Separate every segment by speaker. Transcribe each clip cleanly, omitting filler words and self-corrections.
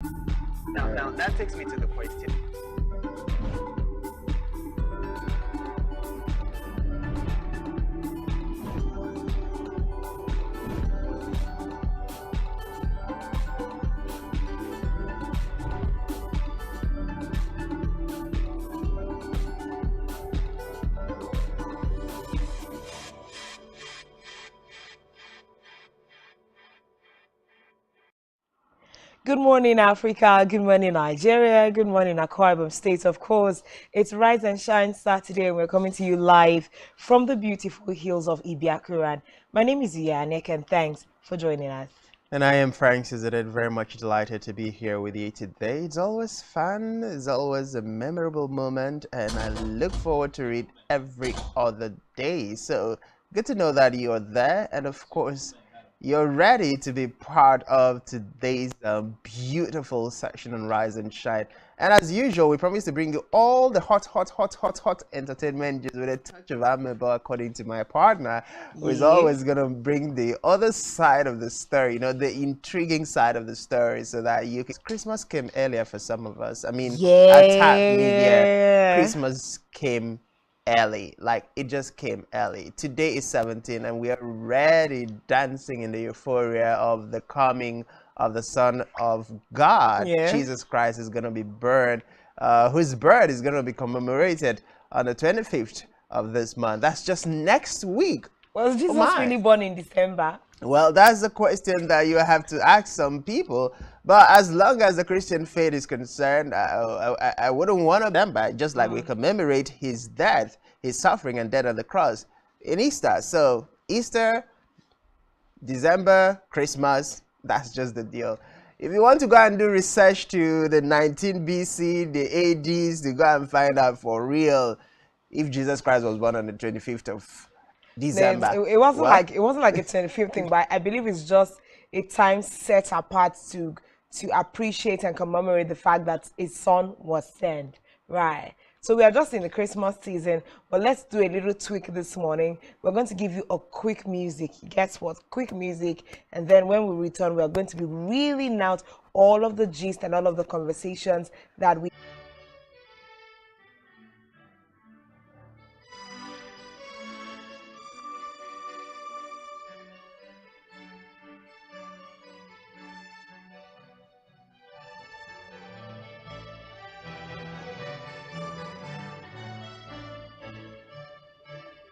Speaker 1: Now that takes me to the question.
Speaker 2: Good morning, Africa. Good morning, Nigeria. Good morning, Akwa Ibom State. Of course, it's Rise and Shine Saturday, and we're coming to you live from the beautiful hills of Ibiakuran. My name is Yanek, and thanks for joining us.
Speaker 3: And I am Frank Cizadid, very much delighted to be here with you today. It's always fun, it's always a memorable moment, and I look forward to it every other day. So good to know that you're there, and of course, you're ready to be part of today's beautiful section on Rise and Shine. And as usual, we promise to bring you all the hot entertainment just with a touch of amebo, according to my partner, who is always going to bring the other side of the story, you know, the intriguing side of the story, so that you can... Christmas came earlier for some of us. I mean, at Tap Media, Christmas came early, like it just came early. Today is 17 and we are ready, dancing in the euphoria of the coming of the Son of God. Jesus Christ is going to be born, whose birth is going to be commemorated on the 25th of this month. That's just next week.
Speaker 2: Was Jesus really born in December?
Speaker 3: Well, that's the question that you have to ask some people. But as long as the Christian faith is concerned, I wouldn't want to remember, just like we commemorate his death, his suffering and death on the cross in Easter. So Easter, December, Christmas, that's just the deal. If you want to go and do research to the 19 BC, the ADs, to go and find out for real if Jesus Christ was born on the 25th of December.
Speaker 2: It wasn't like a 25th thing, but I believe it's just a time set apart to appreciate and commemorate the fact that his son was sent. Right. So we are just in the Christmas season, but let's do a little tweak this morning. We're going to give you a quick music. Guess what? Quick music. And then when we return, we're going to be reeling out all of the gist and all of the conversations that we...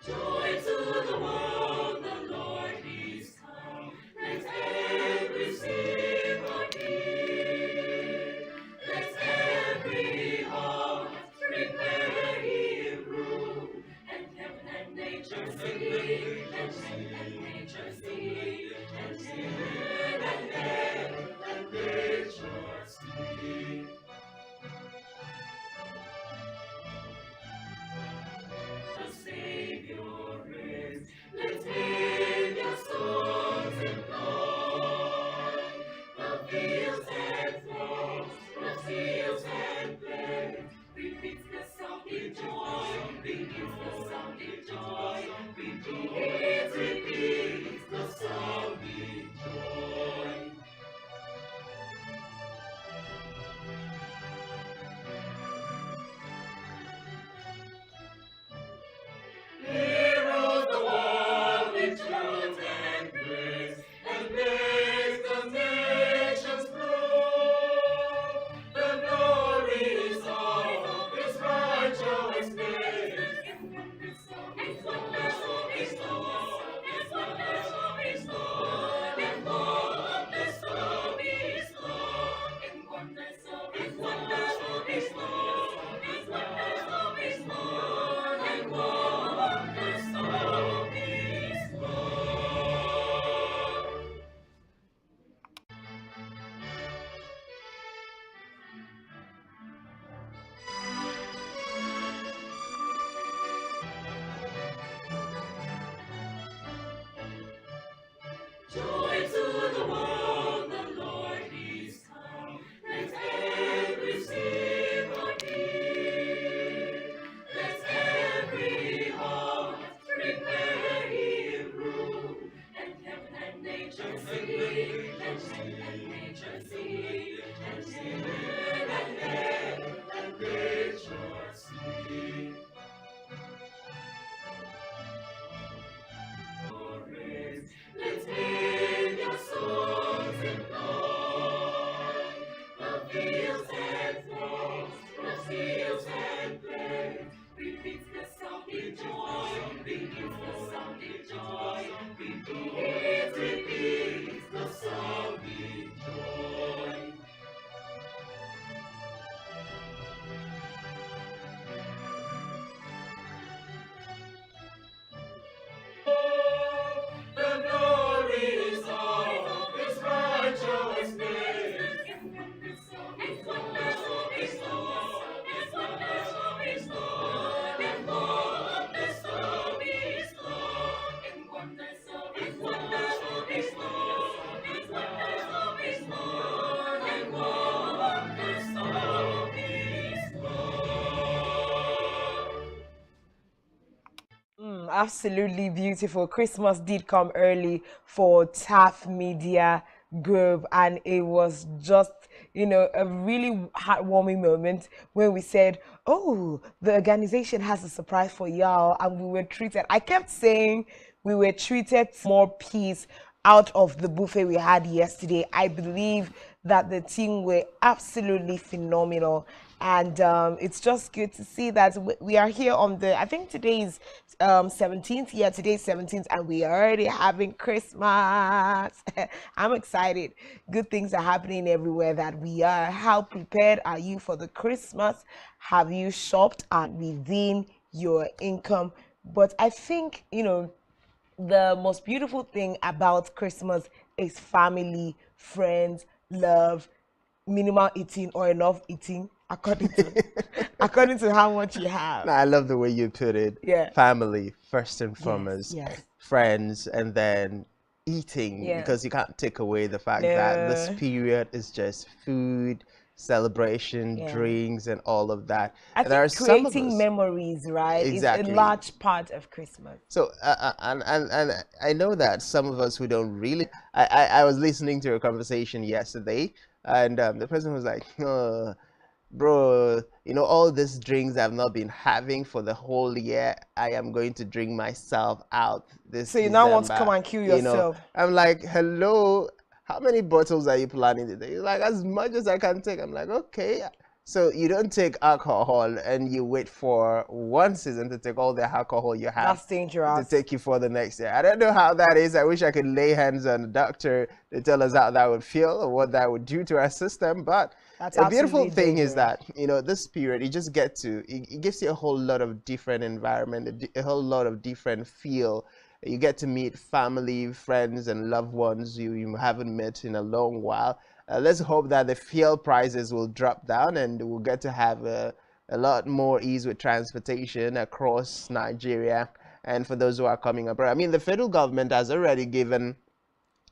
Speaker 4: Joy to the world, the Lord is come. Let every sinner hear. Let every heart prepare Him room. And heaven and nature sing, and heaven and nature sing, and heaven and nature sing. The Savior reigns. Let's hear your songs employ. The fields and floods, the fields and plains. Repeats the sound in joy. Repeats the sound in joy. Repeats the sound in joy. fields and floods, the fields and plains. Repeats the sound in joy, repeats the sound in joy, repeats the sound in joy. The glory is of His righteousness. And wonders of His wonders, His Lord, and wonders of His Lord, and wonders of His Lord, and wonders of His wonders of His Lord, and wonders of His Lord, and wonders of His Lord.
Speaker 2: Absolutely beautiful. Christmas did come early for TAF Media Group, and it was just, a really heartwarming moment when we said, "Oh, the organization has a surprise for y'all," and we were treated. I kept saying we were treated more peace out of the buffet we had yesterday. I believe that the team were absolutely phenomenal, and it's just good to see that we are here on the, I think today is 17th. Yeah, today's 17th, and we are already having Christmas. I'm excited. Good things are happening everywhere that we are. How prepared are you for the Christmas? Have you shopped and within your income? But I think, the most beautiful thing about Christmas is family, friends, love, minimal eating or enough eating according to how much you have.
Speaker 3: No, I love the way you put it.
Speaker 2: Yeah.
Speaker 3: Family first and foremost,
Speaker 2: yes.
Speaker 3: friends, and then eating,
Speaker 2: Yeah.
Speaker 3: because you can't take away the fact that this
Speaker 2: No.
Speaker 3: period is just food, celebration,
Speaker 2: Yeah.
Speaker 3: drinks, and all of that.
Speaker 2: I
Speaker 3: And there are
Speaker 2: think
Speaker 3: some of
Speaker 2: creating
Speaker 3: us.
Speaker 2: memories, right, is a
Speaker 3: Exactly.
Speaker 2: large part of Christmas.
Speaker 3: So, and I know that some of us who don't really. I was listening to a conversation yesterday, and the person was like, bro, all these drinks I've not been having for the whole year, I am going to drink myself out this
Speaker 2: So you now want to
Speaker 3: December.
Speaker 2: come and kill yourself.
Speaker 3: I'm like, hello, how many bottles are you planning today? He's like, as much as I can take. I'm like, okay. So you don't take alcohol and you wait for one season to take all the alcohol you have
Speaker 2: That's dangerous.
Speaker 3: to take you for the next year. I don't know how that is. I wish I could lay hands on a doctor to tell us how that would feel or what that would do to our system. But
Speaker 2: That's
Speaker 3: the beautiful
Speaker 2: absolutely
Speaker 3: thing is
Speaker 2: dangerous.
Speaker 3: that, this period, you just get to, it gives you a whole lot of different environment, a whole lot of different feel. You get to meet family, friends, and loved ones you haven't met in a long while. Let's hope that the fuel prices will drop down and we'll get to have a lot more ease with transportation across Nigeria. And for those who are coming abroad, I mean, the federal government has already given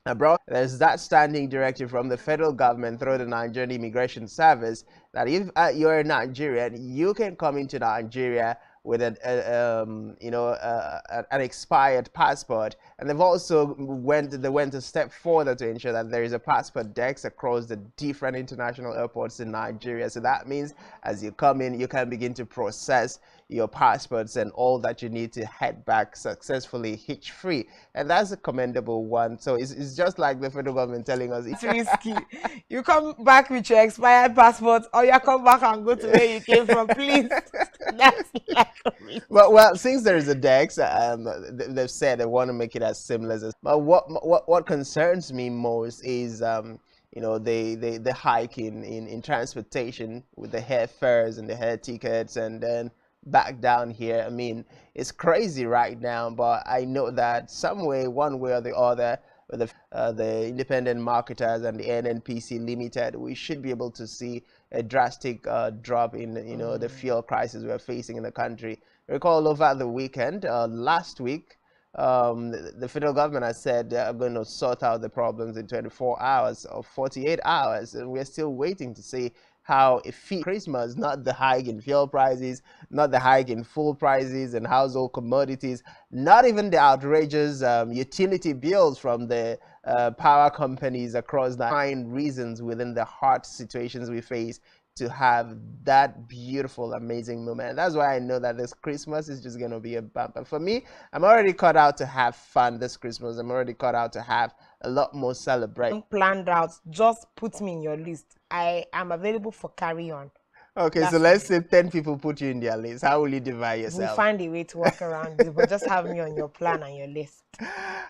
Speaker 3: abroad. There's that standing directive from the federal government through the Nigerian Immigration Service that if you're a Nigerian, you can come into Nigeria with an expired passport. And they've also went a step further to ensure that there is a passport desk across the different international airports in Nigeria. So that means as you come in, you can begin to process your passports and all that you need to head back successfully hitch free, and that's a commendable one. So it's just like the federal government telling us
Speaker 2: It's risky. You come back with your expired passport, or you come back and go to where you came from, please. That's like a risk.
Speaker 3: well, since there is a dex, they've said they want to make it as seamless as. But what concerns me most is the hike in transportation with the airfares and the air tickets, and then back down here. I mean, it's crazy right now, but I know that some way, one way or the other, with the independent marketers and the NNPC Limited, we should be able to see a drastic drop in the fuel crisis we're facing in the country. Recall over the weekend, last week, the federal government has said they are going to sort out the problems in 24 hours or 48 hours, and we're still waiting to see how it feeds Christmas, not the hike in fuel prices, not the hike in fuel prices and household commodities, not even the outrageous utility bills from the power companies across the 9 reasons within the hard situations we face. to have that beautiful, amazing moment. And that's why I know that this Christmas is just going to be a bumper. For me, I'm already cut out to have fun this Christmas. I'm already cut out to have a lot more celebration.
Speaker 2: Planned out. Just put me in your list. I am available for carry on.
Speaker 3: Okay,
Speaker 2: That's
Speaker 3: so let's say 10 people put you in their list. How will you divide
Speaker 2: We'll
Speaker 3: yourself?
Speaker 2: find a way to work around it, but just have me on your plan and your list.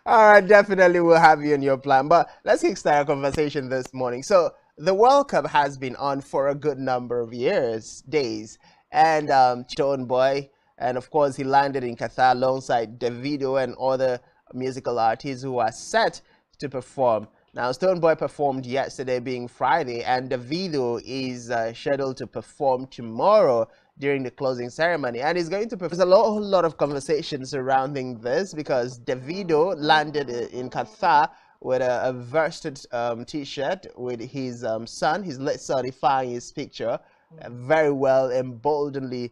Speaker 3: All right, definitely we'll have you in your plan. But let's kickstart our conversation this morning. So the World Cup has been on for a good number of days, and Stone Boy, and of course he landed in Qatar alongside Davido and other musical artists who are set to perform. Now, Stone Boy performed yesterday, being Friday, and Davido is scheduled to perform tomorrow during the closing ceremony, and he's going to perform. There's a whole lot of conversation surrounding this because Davido landed in Qatar with a versed t-shirt with his son, his late son, ifying his picture, very well emboldenedly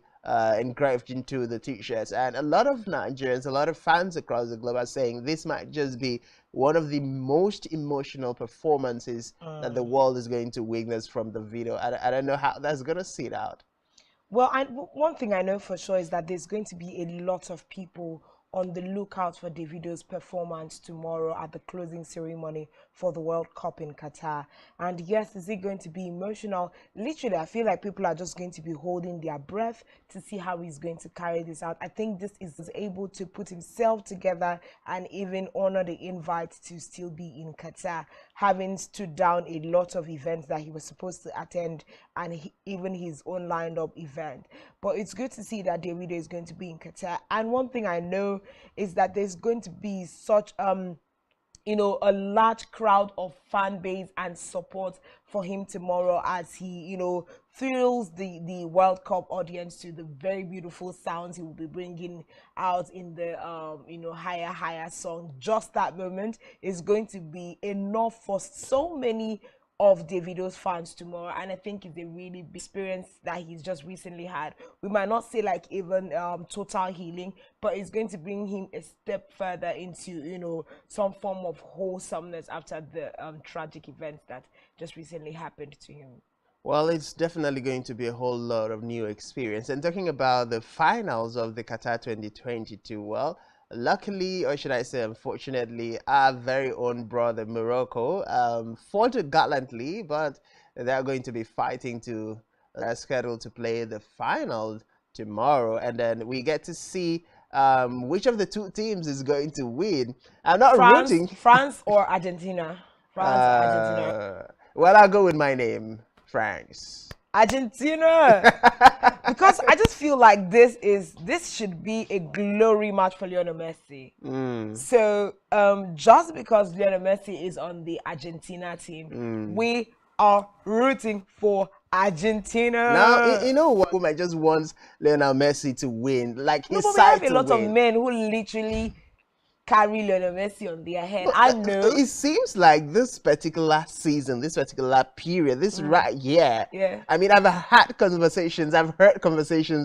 Speaker 3: engraved into the t-shirts. And a lot of Nigerians, a lot of fans across the globe are saying this might just be one of the most emotional performances that the world is going to witness from the video. I don't know how that's going to sit out.
Speaker 2: Well, one thing I know for sure is that there's going to be a lot of people on the lookout for Davido's performance tomorrow at the closing ceremony for the World Cup in Qatar. And yes, is it going to be emotional? Literally, I feel like people are just going to be holding their breath to see how he's going to carry this out. I think this is able to put himself together and even honor the invite to still be in Qatar, having stood down a lot of events that he was supposed to attend and even his own lined up event. But it's good to see that Davido is going to be in Qatar. And one thing I know is that there's going to be such you know, a large crowd of fan base and support for him tomorrow as he, you know, thrills the World Cup audience to the very beautiful sounds he will be bringing out in the you know, higher song. Just that moment is going to be enough for so many of Davido's fans tomorrow, and I think it's a really big experience that he's just recently had. We might not say like even total healing, but it's going to bring him a step further into, you know, some form of wholesomeness after the tragic events that just recently happened to him.
Speaker 3: Well, it's definitely going to be a whole lot of new experience. And talking about the finals of the Qatar 2022, well, luckily, or should I say unfortunately, our very own brother Morocco fought gallantly, but they're going to be fighting to scheduled to play the final tomorrow, and then we get to see which of the two teams is going to win. I'm not rooting.
Speaker 2: France or Argentina? France or Argentina?
Speaker 3: Well, I'll go with my name, France.
Speaker 2: Argentina. Because I just feel like this should be a glory match for Lionel Messi. So just because Lionel Messi is on the Argentina team, we are rooting for Argentina.
Speaker 3: Now, you know what? I just want Lionel Messi to win. Like his
Speaker 2: but we
Speaker 3: side
Speaker 2: have a
Speaker 3: to
Speaker 2: lot
Speaker 3: win.
Speaker 2: of men who literally carry Lionel Messi on their head. I know.
Speaker 3: It seems like this particular season, this particular period, this right year.
Speaker 2: Yeah.
Speaker 3: I mean, I've heard conversations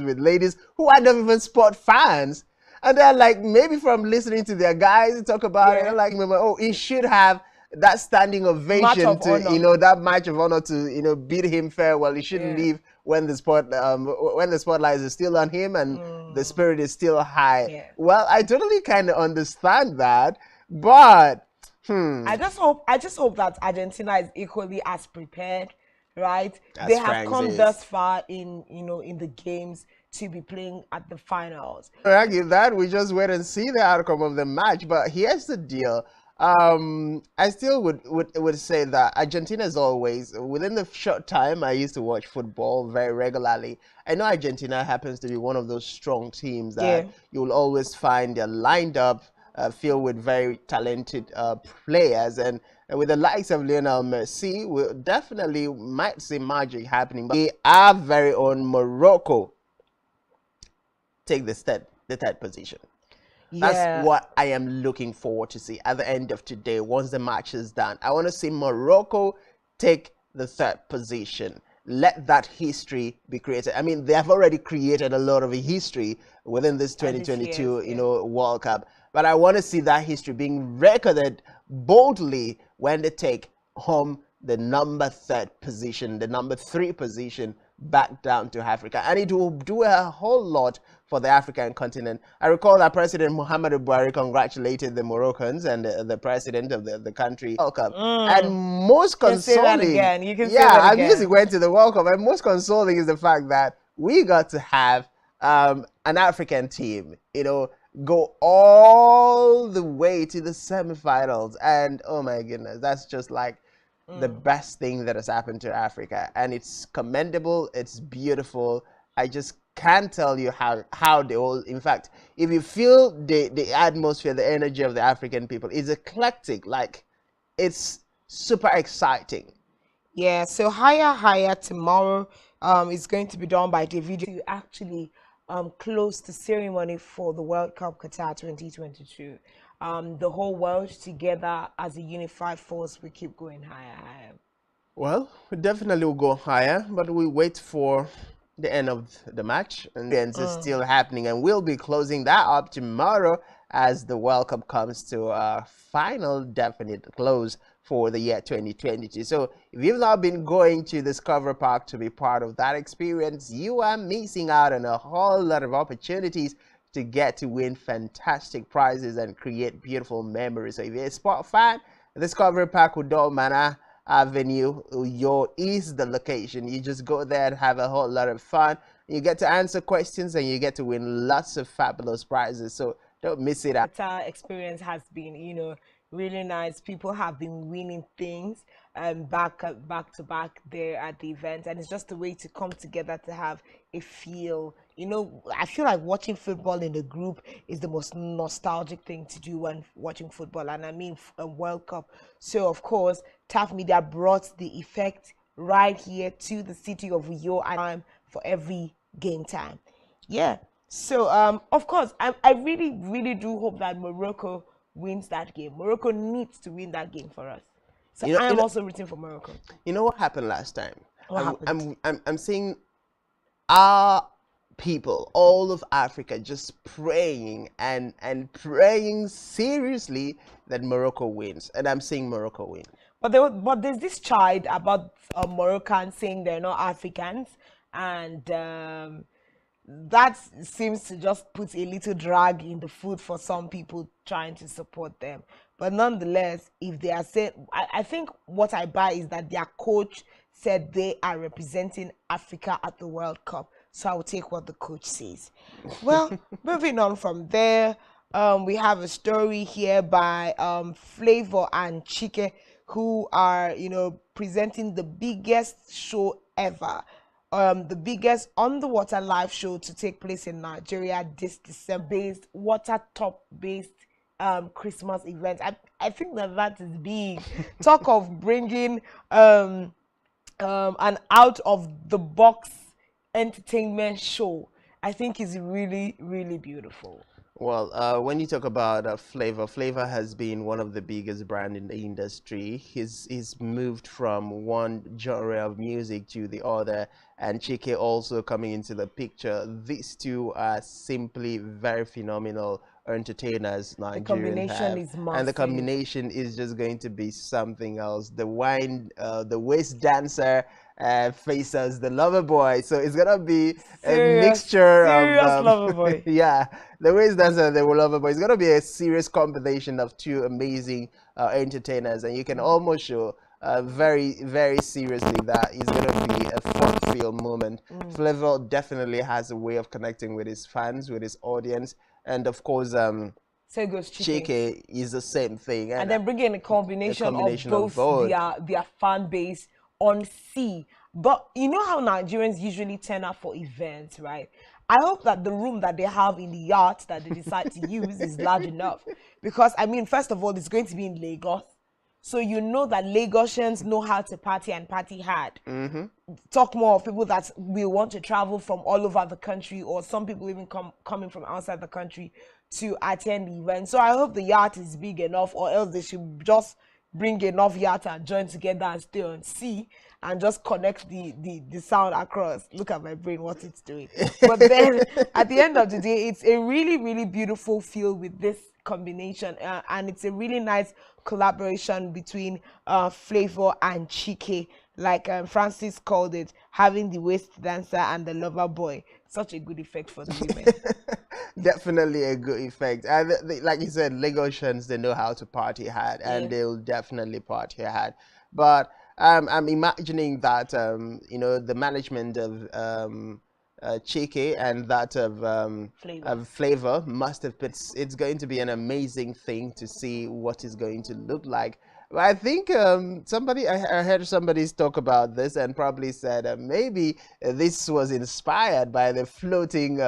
Speaker 3: with ladies who are not even sport fans. And they're like, maybe from listening to their guys talk about it, they're like, oh, he should have that standing ovation to, you know, that match of honor to, you know, bid him farewell. He shouldn't leave when the spotlight is still on him and the spirit is still high. Well, I totally kind of understand that, but
Speaker 2: I just hope that Argentina is equally as prepared, right? They have come thus far in, you know, in the games to be playing at the finals.
Speaker 3: I argue that we just wait and see the outcome of the match. But here's the deal. I still would say that Argentina is always, within the short time I used to watch football very regularly, I know Argentina happens to be one of those strong teams that you will always find they're lined up, filled with very talented players, and with the likes of Lionel Messi, we definitely might see magic happening. But our very own Morocco take the third position. That's what I am looking forward to see at the end of today once the match is done. I want to see Morocco take the third position. Let that history be created. I mean, they have already created a lot of history within this 2022 you know, World Cup. But I want to see that history being recorded boldly when they take home the number third position, the number 3 position back down to Africa. And it will do a whole lot for the African continent. I recall that President Muhammadu Buhari congratulated the Moroccans and the president of the country welcome. And most
Speaker 2: You can say that
Speaker 3: consoling,
Speaker 2: again. You can say
Speaker 3: yeah,
Speaker 2: that
Speaker 3: I'm
Speaker 2: again.
Speaker 3: using went to the World Cup, and most consoling is the fact that we got to have an African team, you know, go all the way to the semifinals. And oh my goodness, that's just like the best thing that has happened to Africa. And it's commendable, it's beautiful. I just can't tell you how the whole, in fact, if you feel the atmosphere, the energy of the African people, it's eclectic, like it's super exciting.
Speaker 2: Yeah, so higher tomorrow is going to be done by Davido to actually close the ceremony for the World Cup Qatar 2022. The whole world together as a unified force, we keep going higher.
Speaker 3: Well, we definitely will go higher, but we wait for the end of the match, and it's still happening, and we'll be closing that up tomorrow as the World Cup comes to a final definite close for the year 2022. So if you've not been going to Discover Park to be part of that experience, you are missing out on a whole lot of opportunities to get to win fantastic prizes and create beautiful memories. So if you're a sport fan, Discovery Park Udall Manor Avenue is the location. You just go there and have a whole lot of fun. You get to answer questions and you get to win lots of fabulous prizes. So don't miss it out.
Speaker 2: Qatar experience has been, really nice. People have been winning things back to back there at the event, and it's just a way to come together to have a feel. I feel like watching football in a group is the most nostalgic thing to do when watching football, and I mean a World Cup. So of course, TAF Media brought the effect right here to the city of Uyo and for every game time. Yeah. So of course, I really, really do hope that Morocco wins that game. Morocco needs to win that game for us. So I am also rooting for Morocco.
Speaker 3: You know what happened last time?
Speaker 2: What happened?
Speaker 3: I'm seeing our people, all of Africa, just praying and praying seriously that Morocco wins, and I'm seeing Morocco win.
Speaker 2: But there's this chide about Moroccans saying they're not Africans, and that seems to just put a little drag in the food for some people trying to support them. But nonetheless, if they are saying, I think what I buy is that their coach said they are representing Africa at the World Cup. So I will take what the coach says. Well, moving on from there, we have a story here by Flavor and Chike, who are, presenting the biggest show ever. The biggest underwater live show to take place in Nigeria this December-based, water top-based Christmas event. I think that is big. Talk of bringing an out of the box entertainment show. I think is really, really beautiful.
Speaker 3: Well, when you talk about Flavor has been one of the biggest brand in the industry. He's moved from one genre of music to the other, and Chike also coming into the picture. These two are simply very phenomenal entertainers Nigerians
Speaker 2: The combination
Speaker 3: have.
Speaker 2: is massive.
Speaker 3: And the combination is just going to be something else. The waist dancer faces the lover boy, so it's gonna be a mixture
Speaker 2: serious
Speaker 3: of
Speaker 2: lover boy.
Speaker 3: yeah, the waist dancer and the lover boy. It's gonna be a serious combination of two amazing entertainers, and you can almost show very, very seriously that it's gonna be a fun-filled moment. Flavor definitely has a way of connecting with his fans, with his audience, and of course
Speaker 2: So it goes
Speaker 3: Chike is the same thing,
Speaker 2: and then bring in a combination of both. Their fan base on sea. But you know how Nigerians usually turn up for events, right? I hope that the room that they have in the yacht that they decide to use is large enough, because I mean, first of all, it's going to be in Lagos, so you know that Lagosians know how to party and party hard. Talk more of people that will want to travel from all over the country, or some people even coming from outside the country to attend the event. So I hope the yacht is big enough, or else they should just bring enough yacht and join together and stay on sea and just connect the sound across. Look at my brain, what it's doing. But then at the end of the day, it's a really, really beautiful feel with this combination, and it's a really nice collaboration between Flavor and Chike. Like Francis called it, having the waist dancer and the lover boy. Such a good effect for the women.
Speaker 3: Definitely a good effect. And like you said, Lagosians, they know how to party hard, and
Speaker 2: Yeah.
Speaker 3: they'll definitely party hard. But I'm imagining that the management of Chike and that
Speaker 2: Flavor.
Speaker 3: of Flavor must have put. It's going to be an amazing thing to see what is going to look like. But I think I heard somebody talk about this and probably said maybe this was inspired by the floating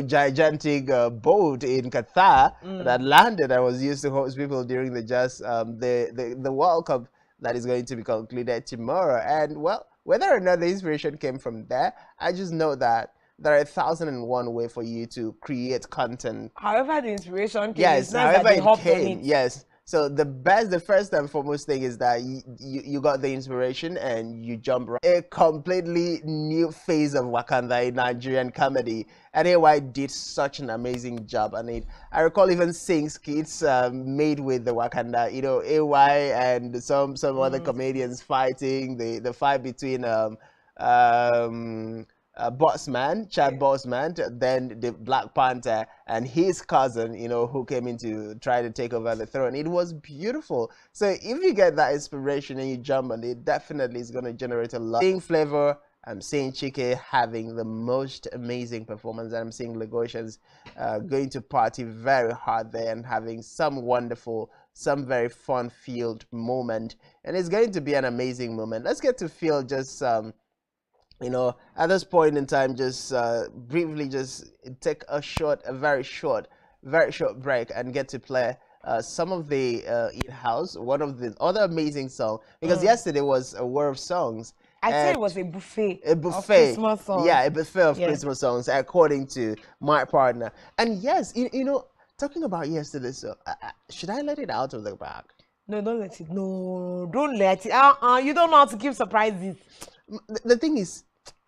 Speaker 3: gigantic boat in Qatar that landed and was used to host people during the World Cup that is going to be concluded tomorrow. And well, whether or not the inspiration came from there, I just know that there are 1,001 way for you to create content.
Speaker 2: However, the inspiration came.
Speaker 3: Yes,
Speaker 2: It's nice that
Speaker 3: however
Speaker 2: they
Speaker 3: it
Speaker 2: hopped on
Speaker 3: came,
Speaker 2: it.
Speaker 3: yes. So the first and foremost thing is that you got the inspiration and you jump right. A completely new phase of Wakanda in Nigerian comedy, and AY did such an amazing job on it. I recall even seeing skits made with the Wakanda, AY and some other comedians fighting the fight between Bossman, Chad Bossman, then the Black Panther and his cousin, who came in to try to take over the throne. It was beautiful. So if you get that inspiration and you jump on it, definitely it's going to generate a lot. Seeing Flavor, I'm seeing Chike having the most amazing performance, and I'm seeing Lagosians going to party very hard there and having some very fun-filled moment. And it's going to be an amazing moment. Let's get to feel just at this point in time, just briefly, just take a very short break and get to play some of the in-house, one of the other amazing songs. Because yesterday was a war of songs.
Speaker 2: I said
Speaker 3: and
Speaker 2: it was a buffet.
Speaker 3: a
Speaker 2: Of
Speaker 3: buffet,
Speaker 2: Christmas songs.
Speaker 3: yeah, a buffet of
Speaker 2: Yeah.
Speaker 3: Christmas songs, according to my partner. And yes, talking about yesterday, so should I let it out of the bag?
Speaker 2: No, don't let it. No, don't let it. You don't know how to give surprises.
Speaker 3: The thing is,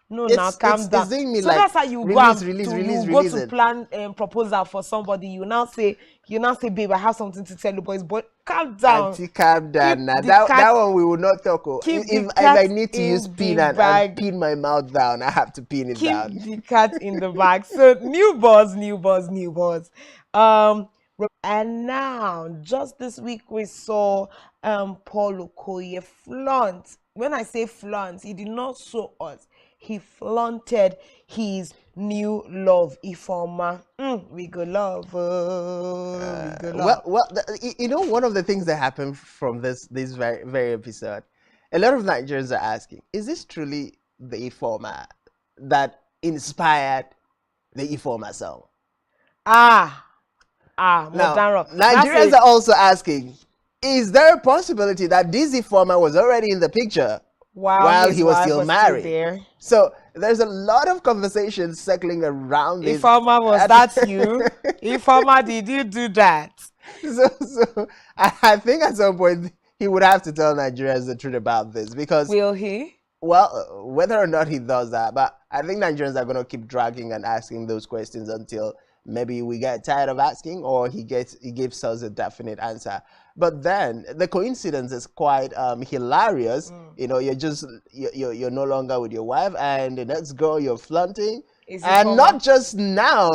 Speaker 2: No,
Speaker 3: It's-
Speaker 2: now calm
Speaker 3: it's
Speaker 2: down.
Speaker 3: doing me
Speaker 2: So
Speaker 3: like,
Speaker 2: that's how you
Speaker 3: release,
Speaker 2: go
Speaker 3: release,
Speaker 2: to
Speaker 3: release,
Speaker 2: you go
Speaker 3: release
Speaker 2: to
Speaker 3: it.
Speaker 2: plan proposal for somebody. You now say, babe, I have something to tell you, boys. But calm down.
Speaker 3: Auntie, calm down
Speaker 2: Keep
Speaker 3: now.
Speaker 2: the
Speaker 3: That
Speaker 2: cat-
Speaker 3: one we will not talk.
Speaker 2: keep the
Speaker 3: If
Speaker 2: cat
Speaker 3: I need to
Speaker 2: in
Speaker 3: use
Speaker 2: the
Speaker 3: pin and
Speaker 2: bag.
Speaker 3: pin my mouth down, I have to pin it
Speaker 2: Keep
Speaker 3: down.
Speaker 2: the cat in the bag. So new buzz. And now just this week we saw Paul Okoye flaunt. When I say flaunt, he did not show us. He flaunted his new love, Ifoma. We go love, we go love.
Speaker 3: One of the things that happened from this very very episode, a lot of Nigerians are asking, is this truly the Ifoma that inspired the Ifoma song?
Speaker 2: Now,
Speaker 3: Now,
Speaker 2: Modern
Speaker 3: Nigerians are also asking, is there a possibility that this Ifoma was already in the picture while
Speaker 2: his
Speaker 3: he was
Speaker 2: wife
Speaker 3: still
Speaker 2: was
Speaker 3: married?
Speaker 2: there.
Speaker 3: So there's a lot of conversations circling around this.
Speaker 2: Ifoma, was that you? Ifoma, did you do that?
Speaker 3: So I think at some point he would have to tell Nigerians the truth about this, because,
Speaker 2: Will he?
Speaker 3: well, whether or not he does that, but I think Nigerians are going to keep dragging and asking those questions until maybe we get tired of asking, or he gives us a definite answer. But then the coincidence is quite hilarious. You're no longer with your wife, and the next girl you're flaunting,
Speaker 2: Is
Speaker 3: and
Speaker 2: Ifoma?
Speaker 3: not just now,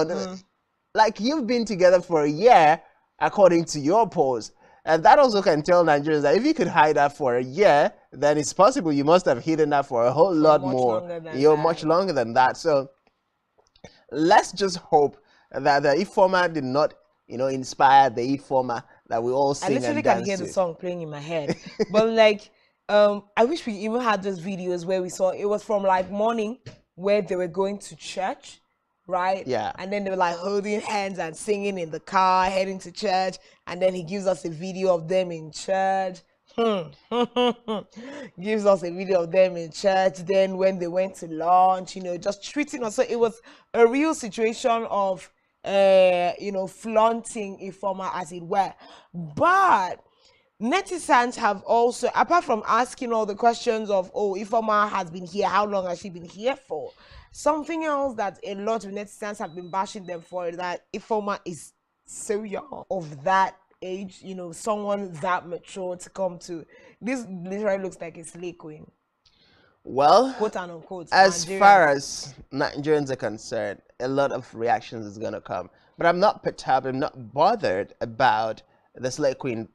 Speaker 3: like you've been together for a year, according to your post. And that also can tell Nigerians that if you could hide that for a year, then it's possible you must have hidden that for a whole lot
Speaker 2: much
Speaker 3: more.
Speaker 2: longer than
Speaker 3: You're
Speaker 2: that.
Speaker 3: much longer than that. So let's just hope that the Ifoma did not, inspire the Ifoma that we all
Speaker 2: I
Speaker 3: sing
Speaker 2: literally
Speaker 3: and
Speaker 2: can
Speaker 3: dance
Speaker 2: hear
Speaker 3: to.
Speaker 2: the song playing in my head. But like, I wish we even had those videos where we saw it was from like morning where they were going to church, right?
Speaker 3: Yeah.
Speaker 2: And then they were like holding hands and singing in the car, heading to church. And then he gives us a video of them in church. Gives us a video of them in church. Then when they went to lunch, just treating us. So it was a real situation of flaunting Ifoma, as it were. But netizens have also, apart from asking all the questions of, Ifoma has been here, how long has she been here for? Something else that a lot of netizens have been bashing them for is that Ifoma is so young of that age, someone that mature to come to this literally looks like a slay queen,
Speaker 3: Well,
Speaker 2: quote and unquote,
Speaker 3: as
Speaker 2: Nigerian.
Speaker 3: far as Nigerians are concerned, a lot of reactions is gonna come. But I'm not perturbed. I'm not bothered about the Slay Queen,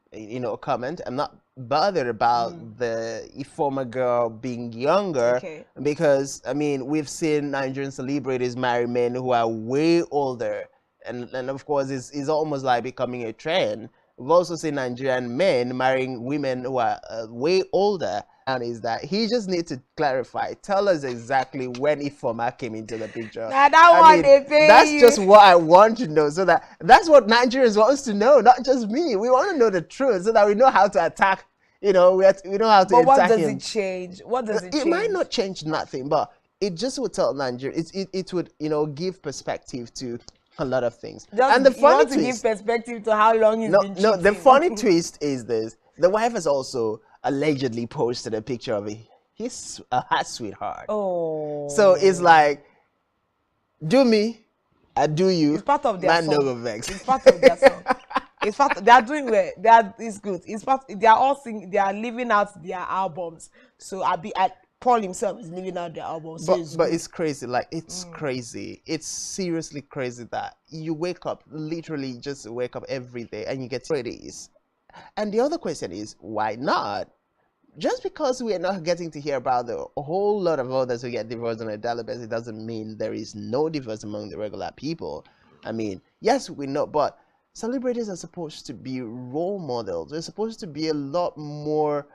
Speaker 3: comment. I'm not bothered about the Ifoma girl being younger
Speaker 2: Okay.
Speaker 3: because I mean we've seen Nigerian celebrities marry men who are way older, and of course it's almost like becoming a trend. We've also seen Nigerian men marrying women who are way older. And is that he just needs to clarify, tell us exactly when Ifoma came into the picture.
Speaker 2: Now that
Speaker 3: I
Speaker 2: one
Speaker 3: mean,
Speaker 2: they pay
Speaker 3: that's
Speaker 2: you.
Speaker 3: just what I want to know, so that's what Nigerians want us to know, not just me. We want to know the truth so that we know how to attack. We know how to
Speaker 2: But what
Speaker 3: attack
Speaker 2: does
Speaker 3: him.
Speaker 2: it change? What does it
Speaker 3: It
Speaker 2: change?
Speaker 3: might not change nothing, but it just would tell Nigeria. It would give perspective to a lot of things.
Speaker 2: Just
Speaker 3: And the
Speaker 2: you
Speaker 3: funny
Speaker 2: want to give
Speaker 3: twist,
Speaker 2: perspective to how long he's been
Speaker 3: no,
Speaker 2: cheating.
Speaker 3: the funny twist is this: the wife has also allegedly posted a picture of her sweetheart.
Speaker 2: Oh.
Speaker 3: So it's like, do me, I do you.
Speaker 2: It's part of their
Speaker 3: Man, no
Speaker 2: song.
Speaker 3: go vex.
Speaker 2: It's part of their song. It's part. They are doing well. It's good. It's part. They are all singing. They are living out their albums. So Paul himself is living out their albums. So
Speaker 3: But it's crazy. Like it's crazy. It's seriously crazy that you wake up, literally just wake up every day, and you get pretties. And the other question is, why not? Just because we are not getting to hear about a whole lot of others who get divorced on a daily basis doesn't mean there is no divorce among the regular people. I mean, yes, we know, but celebrities are supposed to be role models. They're supposed to be a lot more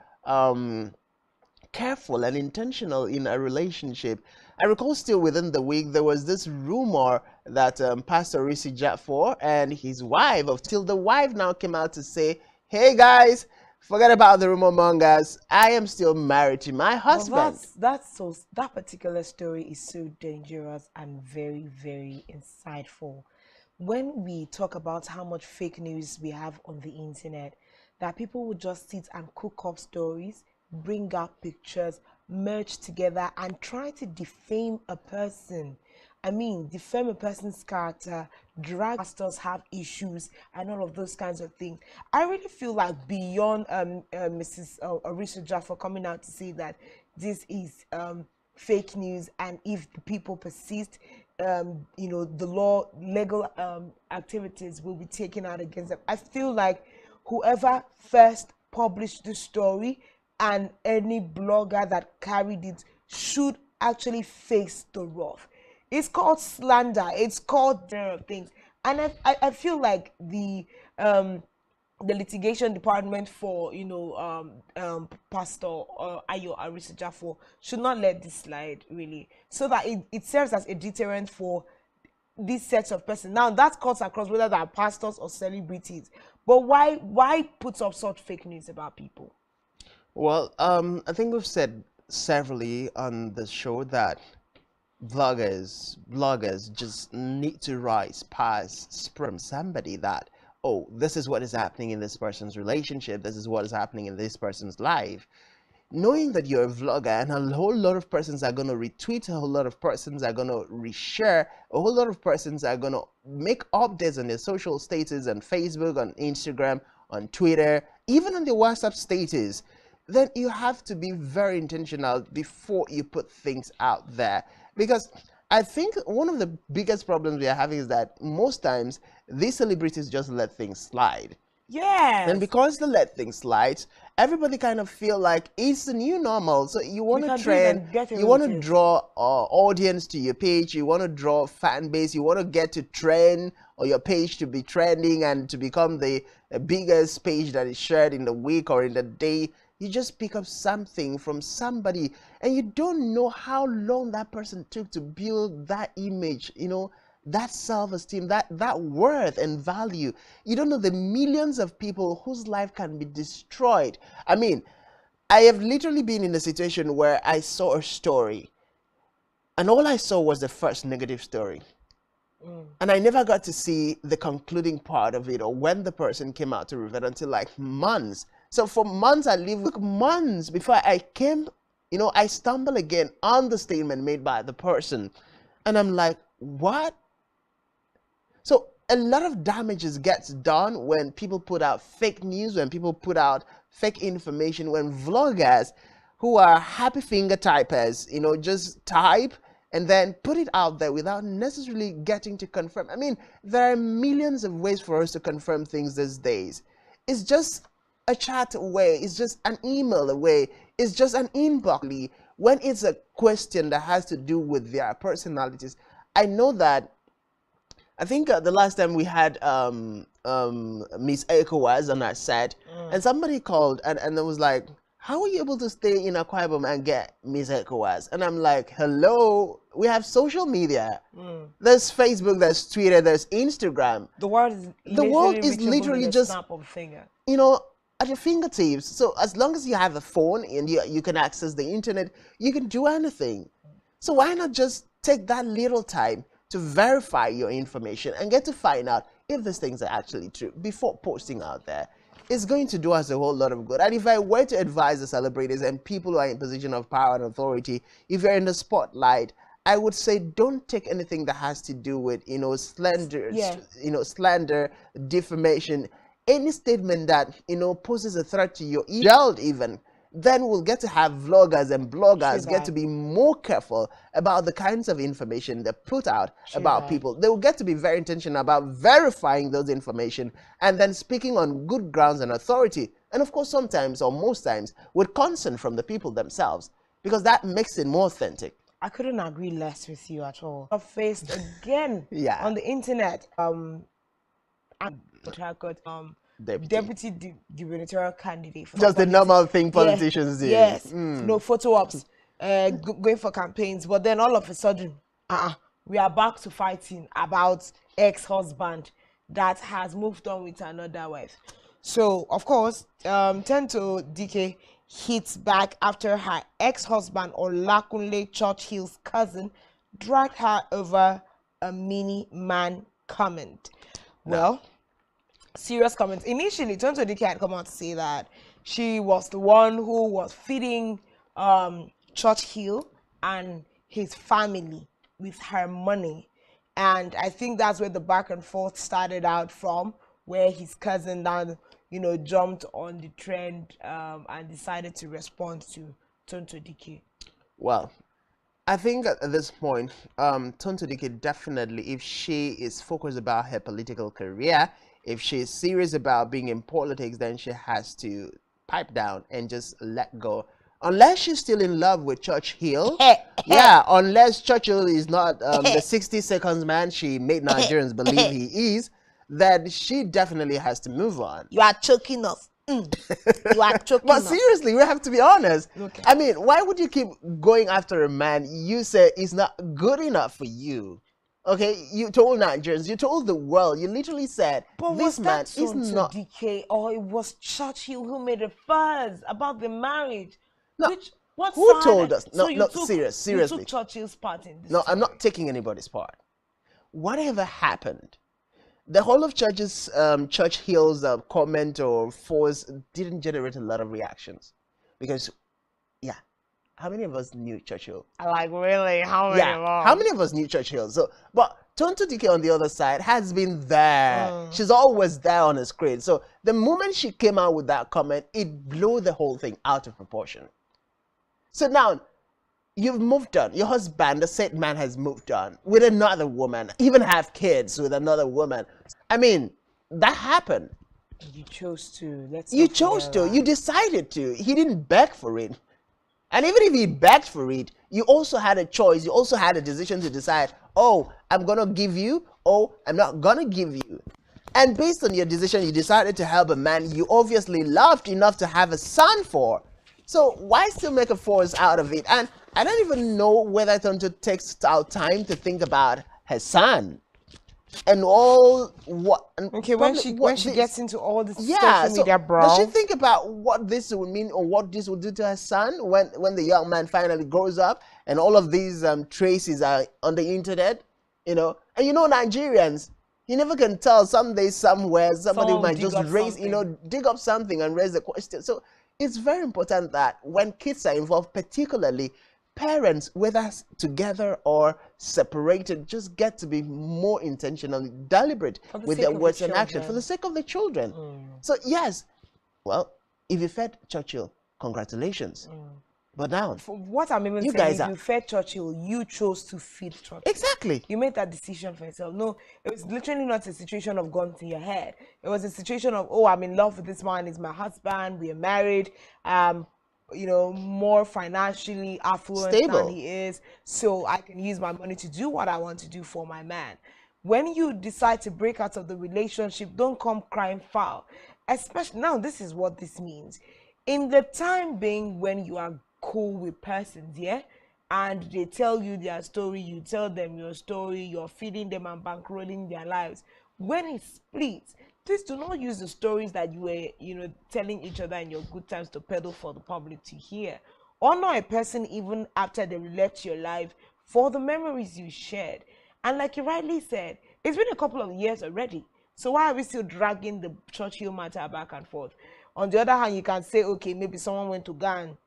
Speaker 3: careful and intentional in a relationship. I recall still within the week there was this rumor that Pastor Risi Jaffor and his wife, till the wife now came out to say, "Hey guys, forget about the rumor mongers. I am still married to my husband."
Speaker 2: That particular story is so dangerous and very, very insightful. When we talk about how much fake news we have on the internet, that people would just sit and cook up stories, bring up pictures, merge together, and try to defame a person. I mean, defame a person's character, drag pastors have issues, and all of those kinds of things. I really feel like beyond Mrs. Arisa Jaffa coming out to say that this is fake news, and if the people persist, the legal activities will be taken out against them. I feel like whoever first published the story and any blogger that carried it should actually face the wrath. It's called slander. It's called things, and I feel like the litigation department for Pastor Ayo Arisa Jafo should not let this slide, really, so that it serves as a deterrent for these sets of persons. Now that cuts across whether they are pastors or celebrities, but why put up such fake news about people?
Speaker 3: Well, I think we've said severally on the show that bloggers just need to rise past spread from somebody that, oh, this is what is happening in this person's relationship, this is what is happening in this person's life. Knowing that you're a vlogger and a whole lot of persons are going to retweet, a whole lot of persons are going to reshare, a whole lot of persons are going to make updates on their social status on Facebook, on Instagram, on Twitter, even on their WhatsApp status, then you have to be very intentional before you put things out there. Because I think one of the biggest problems we are having is that most times these celebrities just let things slide.
Speaker 2: Yes.
Speaker 3: And because they let things slide, everybody kind of feel like it's the new normal. So you want to trend, you want to draw audience to your page, you want to draw fan base, you want to get to trend or your page to be trending and to become the biggest page that is shared in the week or in the day. You just pick up something from somebody and you don't know how long that person took to build that image, that self-esteem, that worth and value. You don't know the millions of people whose life can be destroyed. I mean, I have literally been in a situation where I saw a story and all I saw was the first negative story. And I never got to see the concluding part of it or when the person came out to reveal until like months. So for months I lived with months before I came, I stumbled again on the statement made by the person. And I'm like, what? So a lot of damages gets done when people put out fake news, when people put out fake information, when vloggers who are happy finger typers, you know, just type and then put it out there without necessarily getting to confirm. I mean, there are millions of ways for us to confirm things these days. It's just a chat away, it's just an email away, it's just an inbox. When it's a question that has to do with their personalities, I know that I think the last time we had Miss Okoye on our set, and somebody called and it was like, how are you able to stay in Akwa Ibom and get Miss Okoye? And I'm like, hello, we have social media. There's Facebook, there's Twitter, there's Instagram.
Speaker 2: The world is
Speaker 3: literally
Speaker 2: with a
Speaker 3: just
Speaker 2: snap of a finger.
Speaker 3: You know, at your fingertips. So as long as you have a phone and you can access the internet, you can do anything. So why not just take that little time to verify your information and get to find out if these things are actually true before posting out there? It's going to do us a whole lot of good. And if I were to advise the celebrators and people who are in position of power and authority, if you're in the spotlight, I would say don't take anything that has to do with, you know, slander, slander, defamation, any statement that, you know, poses a threat to your jailed even. Then we'll get to have vloggers and bloggers get to be more careful about the kinds of information they put out about people. They will get to be very intentional about verifying those information and then speaking on good grounds and authority. And of course, sometimes or most times with consent from the people themselves, because that makes it more authentic.
Speaker 2: I couldn't agree less with you at all. I've faced again on the internet. Deputy gubernatorial candidate.
Speaker 3: Just the normal thing politicians do.
Speaker 2: Yes, no photo ops, going for campaigns. But then all of a sudden, we are back to fighting about ex-husband that has moved on with another wife. So, of course, Tento DK hits back after her ex-husband Olakunle Churchill's cousin dragged her over a mini man comment. Well, serious comments. Initially, Tonto Dike had come out to say that she was the one who was feeding Churchill and his family with her money. And I think that's where the back and forth started out from, where his cousin then, you know, jumped on the trend and decided to respond to Tonto Dike.
Speaker 3: Well, I think at this point, Tonto Dike definitely, if she is focused about her political career, if she's serious about being in politics, then she has to pipe down and just let go. Unless she's still in love with Churchill. Yeah, unless Churchill is not the 60 seconds man she made Nigerians believe he is, then she definitely has to move on.
Speaker 2: You are choking us. You are choking
Speaker 3: But
Speaker 2: us.
Speaker 3: seriously, we have to be honest.
Speaker 2: Okay.
Speaker 3: I mean, why would you keep going after a man you say is not good enough for you? Okay, you told Nigerians, you told the world, you literally said,
Speaker 2: but
Speaker 3: this man is not...
Speaker 2: DK, or it was Churchill who made a fuss about the marriage?
Speaker 3: No,
Speaker 2: What
Speaker 3: who told us? No, seriously.
Speaker 2: You took Churchill's part in this.
Speaker 3: No, I'm not taking anybody's part. Whatever happened, the whole of Churchill's comment or force didn't generate a lot of reactions. Because, yeah, how many of us knew Churchill?
Speaker 2: Like, really? How many of us?
Speaker 3: How many of us knew Churchill? So, but Tonto Dike on the other side has been there. She's always there on the screen. So the moment she came out with that comment, it blew the whole thing out of proportion. So now, you've moved on. Your husband, the said man, has moved on with another woman, even have kids with another woman. I mean, that happened.
Speaker 2: You chose to.
Speaker 3: You chose to. You decided to. He didn't beg for it. And even if he begged for it, you also had a choice. You also had a decision to decide, oh, I'm going to give you, oh, I'm not going to give you. And based on your decision, you decided to help a man you obviously loved enough to have a son for. So why still make a force out of it? And I don't even know whether Tonto takes out time to think about her son and all what.
Speaker 2: Okay, when she gets into all this social media,
Speaker 3: does she think about what this would mean or what this would do to her son when the young man finally grows up and all of these traces are on the internet, you know? And you know, Nigerians, you never can tell. Someday, somewhere, somebody might just raise, you know, dig up something and raise the question. So it's very important that when kids are involved, particularly parents, whether together or separated, just get to be more intentional, deliberate
Speaker 2: For the
Speaker 3: with
Speaker 2: sake
Speaker 3: their
Speaker 2: of the
Speaker 3: words and action for the
Speaker 2: children.
Speaker 3: sake of the children. So yes, well, if you fed Churchill, congratulations. But now,
Speaker 2: For what I'm even
Speaker 3: you
Speaker 2: saying,
Speaker 3: guys
Speaker 2: if
Speaker 3: are
Speaker 2: you fed Churchill, you chose to feed Churchill.
Speaker 3: exactly.
Speaker 2: You made that decision for yourself. No, it was literally not a situation of guns in your head. It was a situation of, oh, I'm in love with this man, he's my husband, we are married, you know, more financially affluent than
Speaker 3: Stable.
Speaker 2: he is, so I can use my money to do what I want to do for my man. When you decide to break out of the relationship, don't come crying foul. Especially now, this is what this means. In the time being when you are cool with persons, yeah, and they tell you their story, you tell them your story, you're feeding them and bankrolling their lives. When it splits, please do not use the stories that you were, you know, telling each other in your good times to peddle for the public to hear. Honor a person even after they left your life for the memories you shared. And like you rightly said, it's been a couple of years already. So why are we still dragging the Churchill matter back and forth? On the other hand, you can say, okay, maybe someone went to Ghana.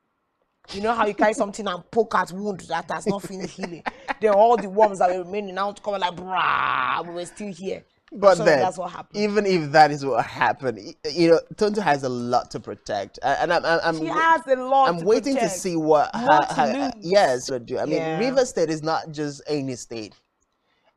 Speaker 2: You know how you carry something and poke at wound that has not finished healing. Then all the worms that were remaining now to come like, brah, we were still here. I'm
Speaker 3: But
Speaker 2: sure that
Speaker 3: then,
Speaker 2: that's what happened.
Speaker 3: even if that is what happened, you know, Tonto has a lot to protect, and
Speaker 2: She has a lot
Speaker 3: I'm
Speaker 2: to
Speaker 3: waiting to
Speaker 2: protect,
Speaker 3: see what
Speaker 2: more to lose.
Speaker 3: yes would do. I mean,
Speaker 2: Yeah.
Speaker 3: River State is not just any state,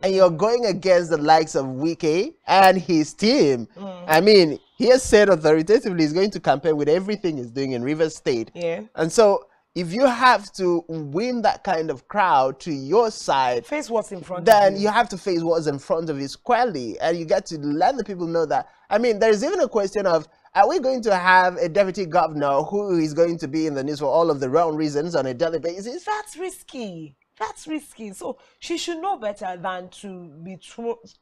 Speaker 3: and you're going against the likes of Wike and his team. I mean, he has said authoritatively he's going to campaign with everything he's doing in River State,
Speaker 2: Yeah.
Speaker 3: and so if you have to win that kind of crowd to your side,
Speaker 2: Face what's in front
Speaker 3: then
Speaker 2: of
Speaker 3: you have to face what's in front of you squarely, and you get to let the people know that. I mean, there's even a question of, are we going to have a deputy governor who is going to be in the news for all of the wrong reasons on a daily basis?
Speaker 2: That's risky. That's risky. So she should know better than to be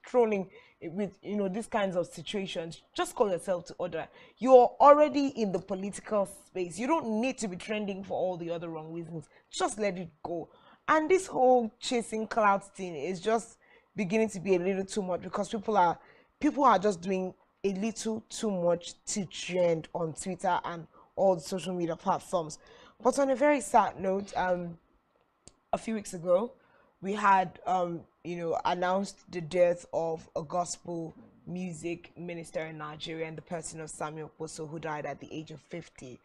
Speaker 2: trolling with, you know, these kinds of situations. Just call yourself to order. You're already in the political space. You don't need to be trending for all the other wrong reasons. Just let it go. And this whole chasing clouds thing is just beginning to be a little too much, because people are just doing a little too much to trend on Twitter and all the social media platforms. But on a very sad note, a few weeks ago, we had, you know, announced the death of a gospel music minister in Nigeria, and the person of Samuel Poso, who died at the age of 50.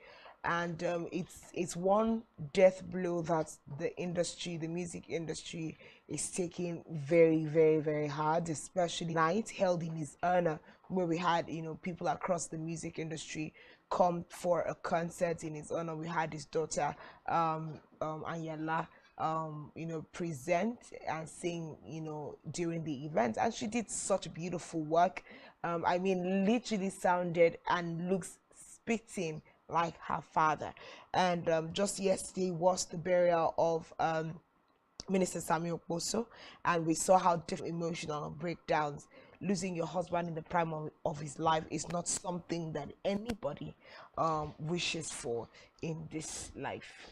Speaker 2: And it's one death blow that the music industry, is taking very, very, very hard, especially night held in his honor, where we had, you know, people across the music industry come for a concert in his honor. We had his daughter, Anyala, you know, present and sing, you know, during the event, and she did such beautiful work. I mean, literally sounded and looks spitting like her father. And just yesterday was the burial of Minister Samuel Poso, and we saw how different emotional breakdowns. Losing your husband in the prime of his life is not something that anybody wishes for in this life.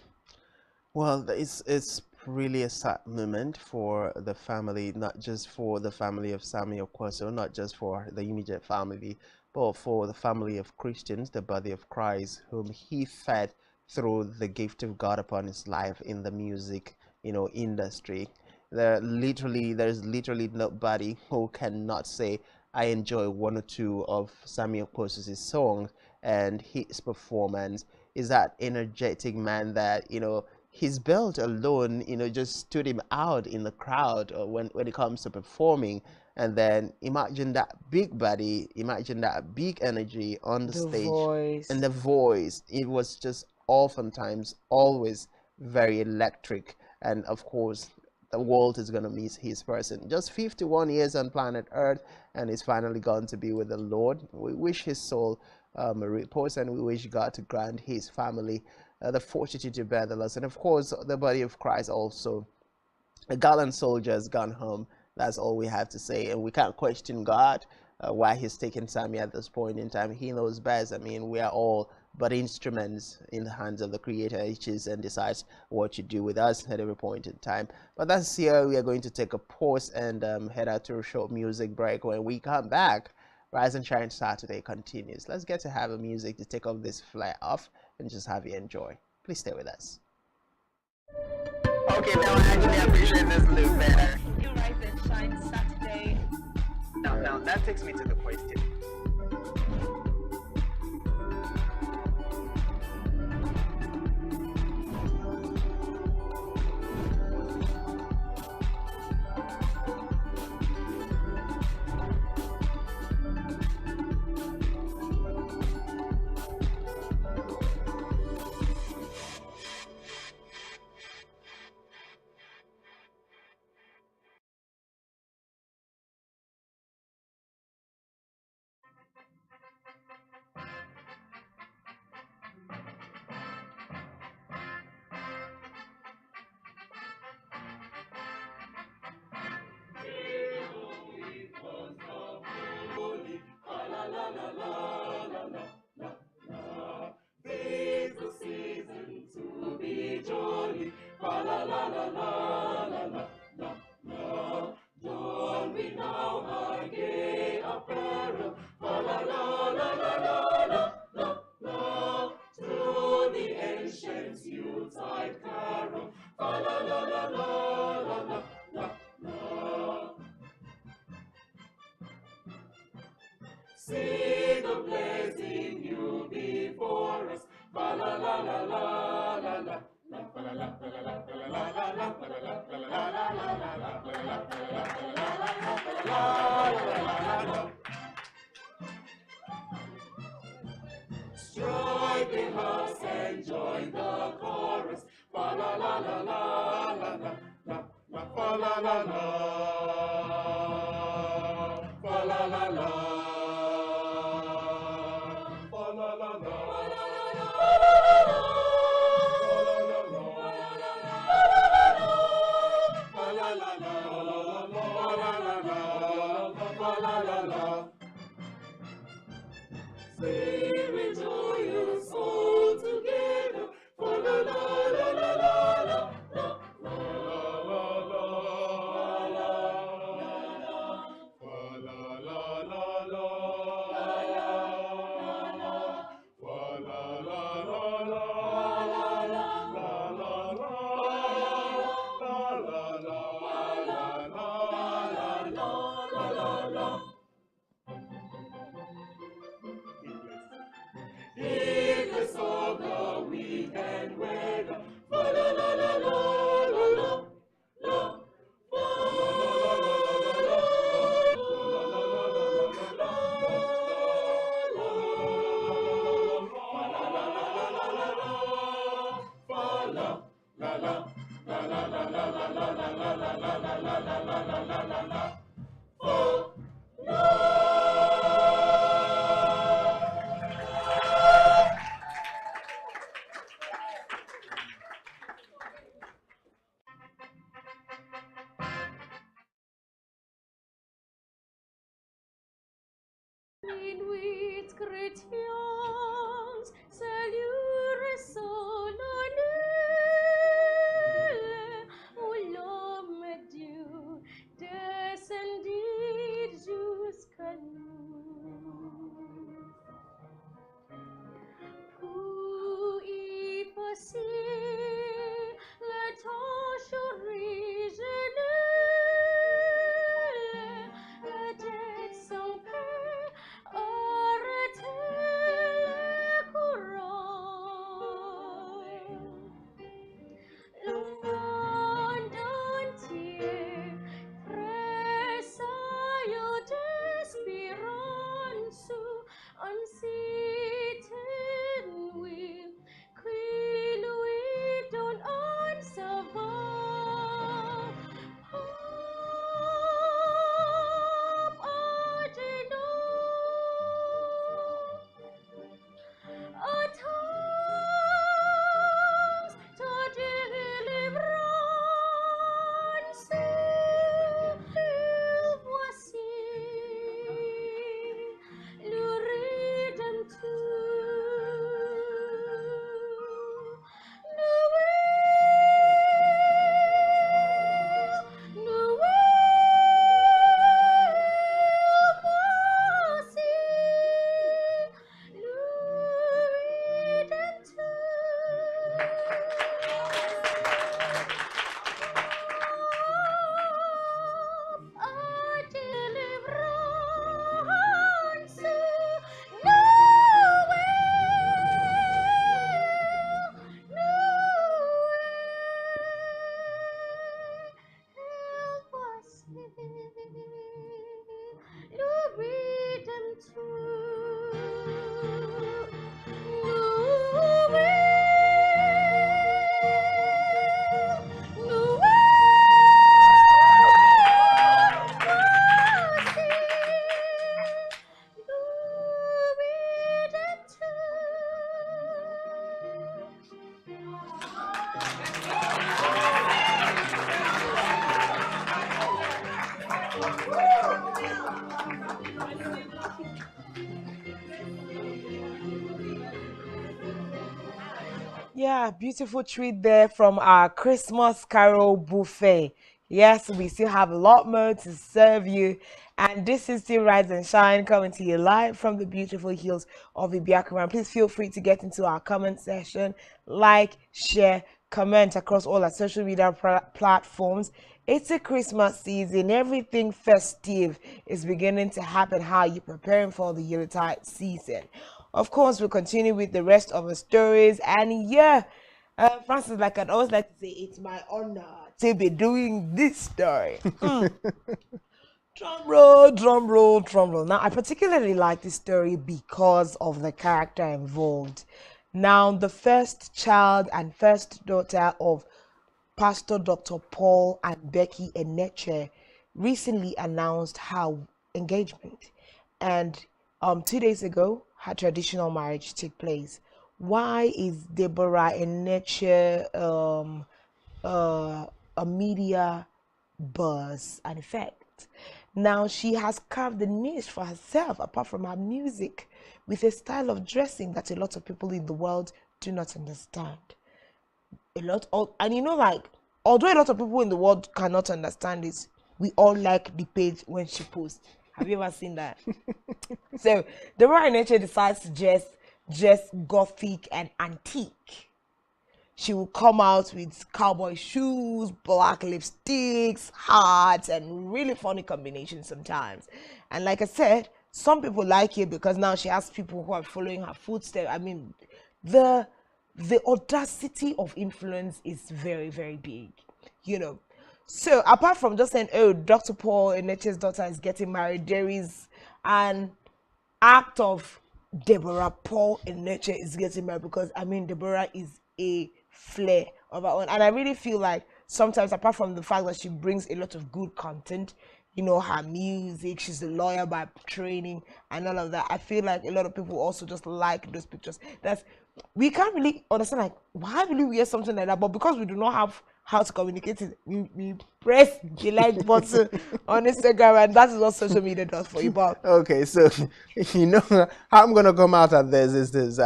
Speaker 3: Well, it's really a sad moment for the family, not just for the family of Samuel Kwaso, not just for the immediate family, but for the family of Christians, the body of Christ, whom he fed through the gift of God upon his life in the music, you know, industry. There's literally nobody who cannot say I enjoy one or two of Samuel Kwaso's songs, and his performance is that energetic man that, you know, his belt alone, you know, just stood him out in the crowd when it comes to performing. And then imagine that big body, imagine that big energy on the
Speaker 2: The
Speaker 3: stage, and
Speaker 2: voice.
Speaker 3: the voice. It was just oftentimes always very electric. And of course, the world is gonna miss his person. Just 51 years on planet Earth, and he's finally gone to be with the Lord. We wish his soul a repose, and we wish God to grant his family the fortitude to bear the loss. And of course, the body of Christ also. A gallant soldier has gone home. That's all we have to say. And we can't question God why he's taking Sammy at this point in time. He knows best. I mean, we are all but instruments in the hands of the Creator. He chooses and decides what to do with us at every point in time. But that's here. We are going to take a pause and head out to a short music break. When we come back, Rise and Shine Saturday continues. Let's get to have a music to take off this flare off and just have you enjoy. Please stay with us. Okay, now I actually appreciate this look better.
Speaker 2: You rise and shine Saturday.
Speaker 3: Now that takes me to the question.
Speaker 4: This the season to be jolly. Fa la la la la la la la la. Don we now our gay apparel. Fa la la la la la la la la. To the ancient Yuletide carol. Fa la la la la la la la la. See the blazing new before us. Fa la la la la la la. Strike the hearts and join the chorus. Fa la la la la la la la. Fa la la la. Fa la la la. Fa la la la. Sing with joyous all together. Fa la la la la la la la la la fa la la la la fa la la la heedless of the weekend weather. Fa la la la la la la la.
Speaker 1: With chrétiens, salut solennel, où l'homme Dieu descendit jusqu'à nous. Pour y passer le temps originel, le jet sans paix arrêté.
Speaker 2: Yeah, beautiful treat there from our Christmas Carol buffet. Yes, we still have a lot more to serve you. And this is still Rise and Shine coming to you live from the beautiful hills of Ibiakuran. Please feel free to get into our comment section, like, share, comment across all our social media platforms. It's a Christmas season. Everything festive is beginning to happen. How are you preparing for the Yuletide season? Of course, we'll continue with the rest of the stories. And yeah, Francis, like I'd always like to say, it's my honor to be doing this story. Drum roll, drum roll, drum roll. Now, I particularly like this story because of the character involved. Now, the first child and first daughter of Pastor Dr. Paul and Becky Eneche recently announced her engagement. And 2 days ago, her traditional marriage took place. Why is Deborah Eneche a media buzz and effect? Now she has carved a niche for herself apart from her music with a style of dressing that a lot of people in the world do not understand. And you know, like, although a lot of people in the world cannot understand this, we all like the page when she posts. Have you ever seen that? So Deborah Nature decides to dress gothic and antique. She will come out with cowboy shoes, black lipsticks, hats, and really funny combinations sometimes. And like I said, some people like it because now she has people who are following her footsteps. I mean, the audacity of influence is very, very big, you know. So apart from just saying, oh, Dr. Paul Eneche's daughter is getting married, there is an act of Deborah Paul Eneche is getting married, because I mean, Deborah is a flair of her own. And I really feel like sometimes, apart from the fact that she brings a lot of good content, you know, her music, she's a lawyer by training and all of that, I feel like a lot of people also just like those pictures. We can't really understand, like, why will you wear something like that? But because we do not have how to communicate it, we press the like button on Instagram, and that is what social media does for you. But
Speaker 3: Okay, so you know how I'm gonna come out of this is this.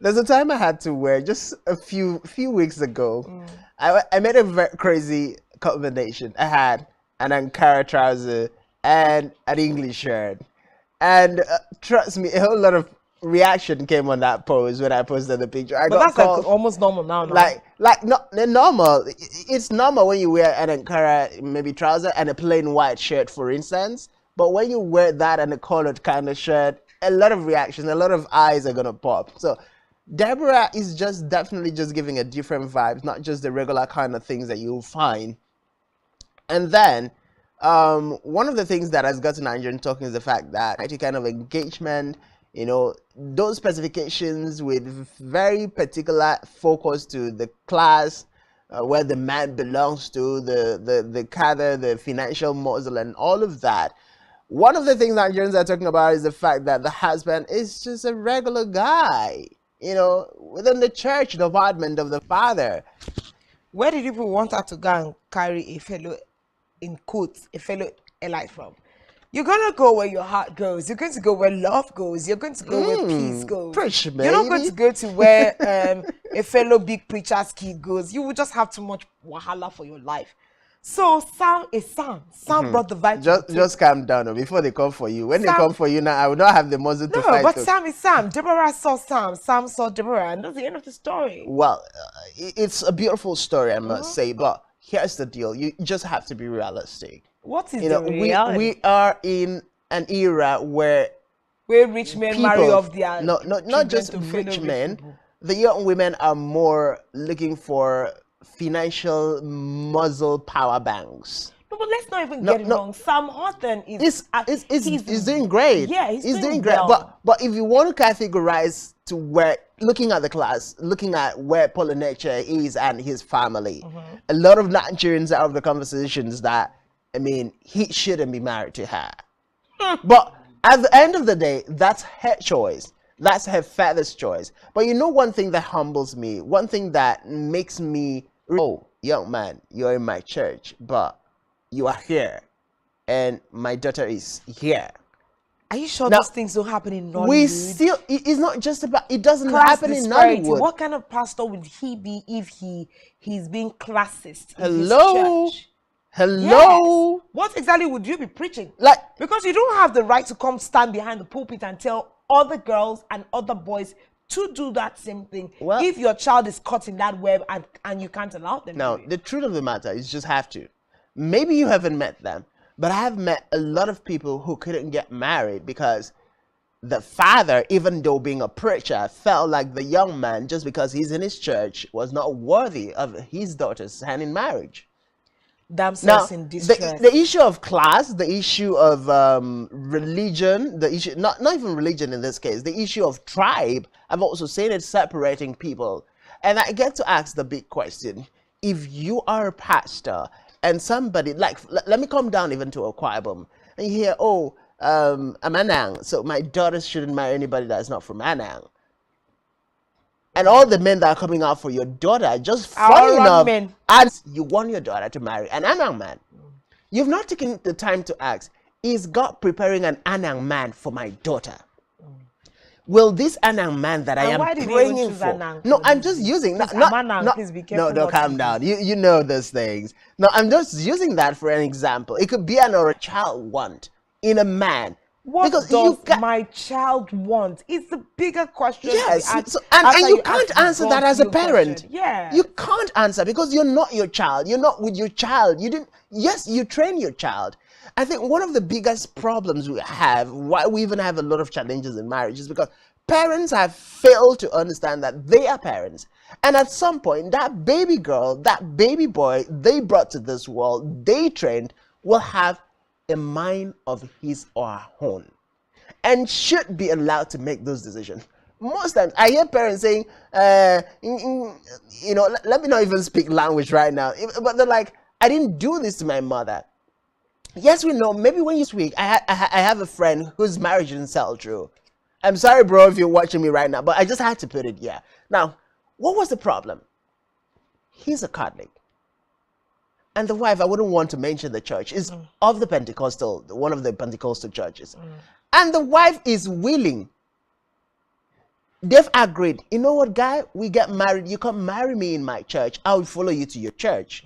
Speaker 3: There's a time I had to wear just a few weeks ago. I made a very crazy combination. I had an Ankara trouser and an English shirt, and trust me, a whole lot of reaction came on that pose when I posted the picture. I
Speaker 2: but
Speaker 3: got
Speaker 2: that's
Speaker 3: called,
Speaker 2: like almost normal now.
Speaker 3: like not normal. It's normal when you wear an Ankara maybe trouser and a plain white shirt, for instance. But when you wear that and a colored kind of shirt, a lot of reactions, a lot of eyes are gonna pop. So Deborah is just definitely just giving a different vibe, not just the regular kind of things that you'll find. And then one of the things that has gotten Nigerian talking is the fact that IT kind of engagement, you know, those specifications with very particular focus to the class where the man belongs to, the cadre, the financial muscle, and all of that. One of the things Nigerians are talking about is the fact that the husband is just a regular guy, you know, within the church department of the father.
Speaker 2: Where did people want her to go and carry a fellow, in quotes, a fellow Elite from? You're gonna go where your heart goes. You're going to go where love goes. You're going to go where peace goes.
Speaker 3: Preach,
Speaker 2: You're not going
Speaker 3: baby.
Speaker 2: to go to where a fellow big preacher's kid goes. You will just have too much wahala for your life. So Sam is Sam. Sam brought the vibe.
Speaker 3: Just calm down before they come for you. When they
Speaker 2: Sam-
Speaker 3: come for you now, I will not have the muzzle to
Speaker 2: No,
Speaker 3: fight.
Speaker 2: but
Speaker 3: them.
Speaker 2: Sam is Sam. Deborah saw Sam. Sam saw Deborah, and that's the end of the story.
Speaker 3: Well, it's a beautiful story, I must say, but here's the deal: you just have to be realistic.
Speaker 2: What is
Speaker 3: You know,
Speaker 2: the reality?
Speaker 3: we are in an era where
Speaker 2: Where rich men marry off their
Speaker 3: not
Speaker 2: children
Speaker 3: just
Speaker 2: to fellow
Speaker 3: rich
Speaker 2: rich
Speaker 3: men,
Speaker 2: people.
Speaker 3: the young women are more looking for financial muzzle power banks.
Speaker 2: No, but let's not even get it wrong. Sam Horton is
Speaker 3: He's doing great.
Speaker 2: Yeah, he's doing
Speaker 3: great.
Speaker 2: well.
Speaker 3: But if you want to categorize to where, looking at the class, looking at where Polynesia is and his family, a lot of Nigerians out of the conversations that, I mean, he shouldn't be married to her. But at the end of the day, that's her choice. That's her father's choice. But you know, one thing that humbles me, one thing that makes me, oh, young man, you're in my church, but you are here and my daughter is here.
Speaker 2: Are you sure
Speaker 3: Now,
Speaker 2: those things don't happen in Nollywood?
Speaker 3: We still, it's not just about, it doesn't
Speaker 2: Class
Speaker 3: happen in
Speaker 2: disparity.
Speaker 3: Nollywood.
Speaker 2: What kind of pastor would he be if he's being classist in his
Speaker 3: Hello?
Speaker 2: church?
Speaker 3: Hello?
Speaker 2: Yes. What exactly would you be preaching?
Speaker 3: Like,
Speaker 2: Because you don't have the right to come stand behind the pulpit and tell other girls and other boys to do that same thing.
Speaker 3: Well,
Speaker 2: if your child is caught in that web and you can't allow them
Speaker 3: now,
Speaker 2: to do it.
Speaker 3: the truth of the matter is just have to. Maybe you haven't met them, but I have met a lot of people who couldn't get married because the father, even though being a preacher, felt like the young man, just because he's in his church, was not worthy of his daughter's hand in marriage.
Speaker 2: Themselves in distress.
Speaker 3: The issue of class, the issue of religion, the issue, not even religion in this case, the issue of tribe, I've also seen it separating people. And I get to ask the big question. If you are a pastor and somebody, like, let me come down even to a choir bomb, and you hear, oh, I'm Anang, so my daughters shouldn't marry anybody that's not from Anang. And all the men that are coming out for your daughter, just funny enough, and you want your daughter to marry an Anang man. You've not taken the time to ask, is God preparing an Anang man for my daughter? Will this Anang man that I am praying for? No, I'm just using
Speaker 2: please be careful.
Speaker 3: No, calm down. You know those things. No, I'm just using that for an example. It could be an or a child want in a man.
Speaker 2: What does my child want? It's the bigger question.
Speaker 3: Yes, and you can't answer that as a parent.
Speaker 2: Yeah,
Speaker 3: you can't answer because you're not your child. You're not with your child. You didn't. Yes, you train your child. I think one of the biggest problems we have, why we even have a lot of challenges in marriage, is because parents have failed to understand that they are parents. And at some point, that baby girl, that baby boy they brought to this world, they trained, will have a mind of his or her own and should be allowed to make those decisions. Most times I hear parents saying, you know, let me not even speak language right now, but they're like, I didn't do this to my mother. Yes, we know, maybe when you speak, I have a friend whose marriage didn't sell through. I'm sorry, bro, if you're watching me right now, but I just had to put it here. Now, what was the problem? He's a Catholic. And the wife, I wouldn't want to mention the church, is of the Pentecostal, one of the Pentecostal churches. And the wife is willing. They've agreed, you know what, guy, we get married. You come marry me in my church. I will follow you to your church.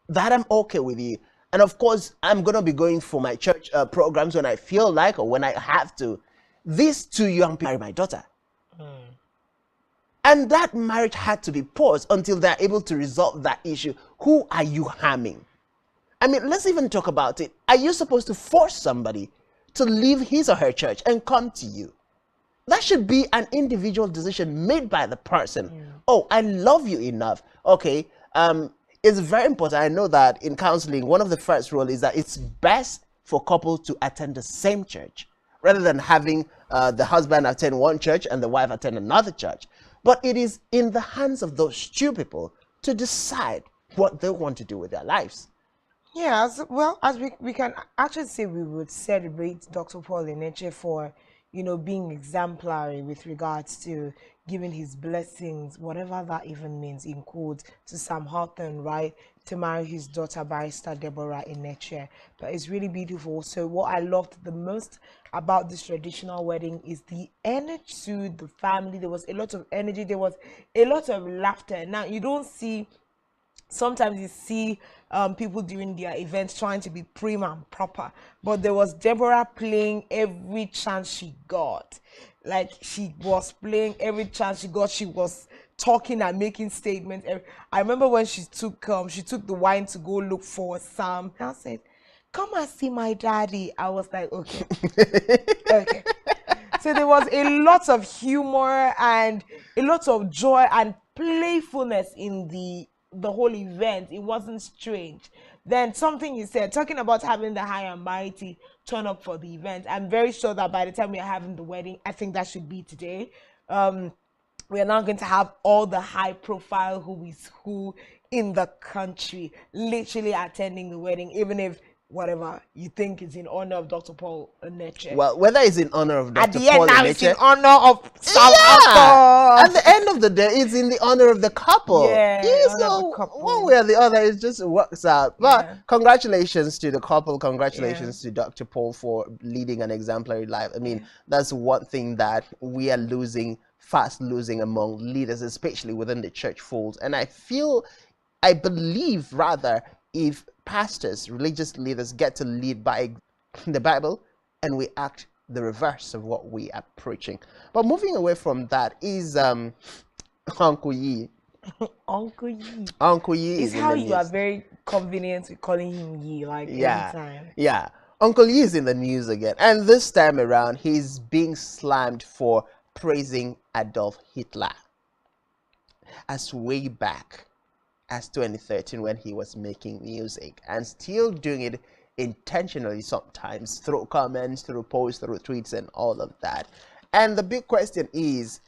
Speaker 3: That I'm okay with you. And of course, I'm going to be going for my church programs when I feel like or when I have to. These two young people marry my daughter. And that marriage had to be paused until they're able to resolve that issue. Who are you harming? I mean, let's even talk about it. Are you supposed to force somebody to leave his or her church and come to you? That should be an individual decision made by the person. Oh, I love you enough. Okay, it's very important. I know that in counseling, one of the first rules is that it's best for couples to attend the same church rather than having the husband attend one church and the wife attend another church. But it is in the hands of those two people to decide what they want to do with their lives.
Speaker 2: Yeah, as we can actually say we would celebrate Dr. Paul Enenche for, you know, being exemplary with regards to giving his blessings, whatever that even means, in quotes, to Sam Houghton, right, to marry his daughter, Barrister Deborah Enenche. But it's really beautiful. So what I loved the most about this traditional wedding is the energy to the family. There was a lot of energy. There was a lot of laughter. Now, you don't see... Sometimes you see people during their events trying to be prim and proper, but there was Deborah playing every chance she got. Like, she was playing every chance she got. She was talking and making statements. I remember when she took the wine to go look for Sam. I said, "Come and see my daddy." I was like, okay, okay. So there was a lot of humor and a lot of joy and playfulness in the whole event. It wasn't strange. Then something you said, talking about having the high and mighty turn up for the event. I'm very sure that by the time we are having the wedding, I think that should be today. We are now going to have all the high profile who is who in the country literally attending the wedding, even if whatever, you think it's in honor of Dr. Paul Oneche.
Speaker 3: Well, whether it's in honor of
Speaker 2: At
Speaker 3: Dr.
Speaker 2: the end
Speaker 3: Paul
Speaker 2: now, it's in
Speaker 3: Oneche,
Speaker 2: honor of South
Speaker 3: yeah, at
Speaker 2: Africa.
Speaker 3: the end of the day, it's in the honor of the couple.
Speaker 2: Yeah,
Speaker 3: Yeah,
Speaker 2: honor of the
Speaker 3: so
Speaker 2: couple.
Speaker 3: one way or the other, it just works out. But
Speaker 2: Yeah.
Speaker 3: congratulations to the couple. Congratulations to Dr. Paul for leading an exemplary life. I mean, that's one thing that we are fast losing among leaders, especially within the church fold. And I believe rather, if pastors, religious leaders get to lead by the Bible and we act the reverse of what we are preaching. But moving away from that is Uncle Yi.
Speaker 2: Uncle Yi.
Speaker 3: Uncle Yi
Speaker 2: It's
Speaker 3: is in
Speaker 2: how
Speaker 3: the
Speaker 2: you are
Speaker 3: news.
Speaker 2: very convenient with calling him Yi, like
Speaker 3: Yeah,
Speaker 2: anytime.
Speaker 3: yeah. Uncle Yi is in the news again, and this time around, he's being slammed for praising Adolf Hitler as way back as 2013 when he was making music, and still doing it intentionally sometimes through comments, through posts, through tweets, and all of that. And the big question is,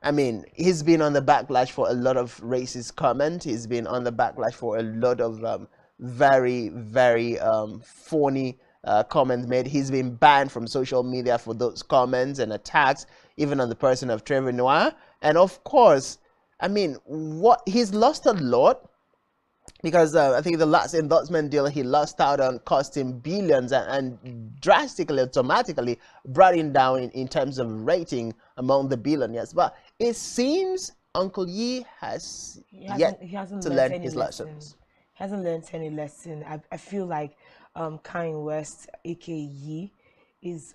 Speaker 3: I mean, he's been on the backlash for a lot of racist comment. He's been on the backlash for a lot of very, very phony comments made. He's been banned from social media for those comments and attacks, even on the person of Trevor Noah. And of course, I mean, he's lost a lot, because I think the last endorsement deal he lost out on cost him billions, and drastically, automatically brought him down in terms of rating among the billionaires. But it seems Uncle Yi has yet to learn his lessons.
Speaker 2: He hasn't learned any lesson. I feel like Kanye West, aka Yi, is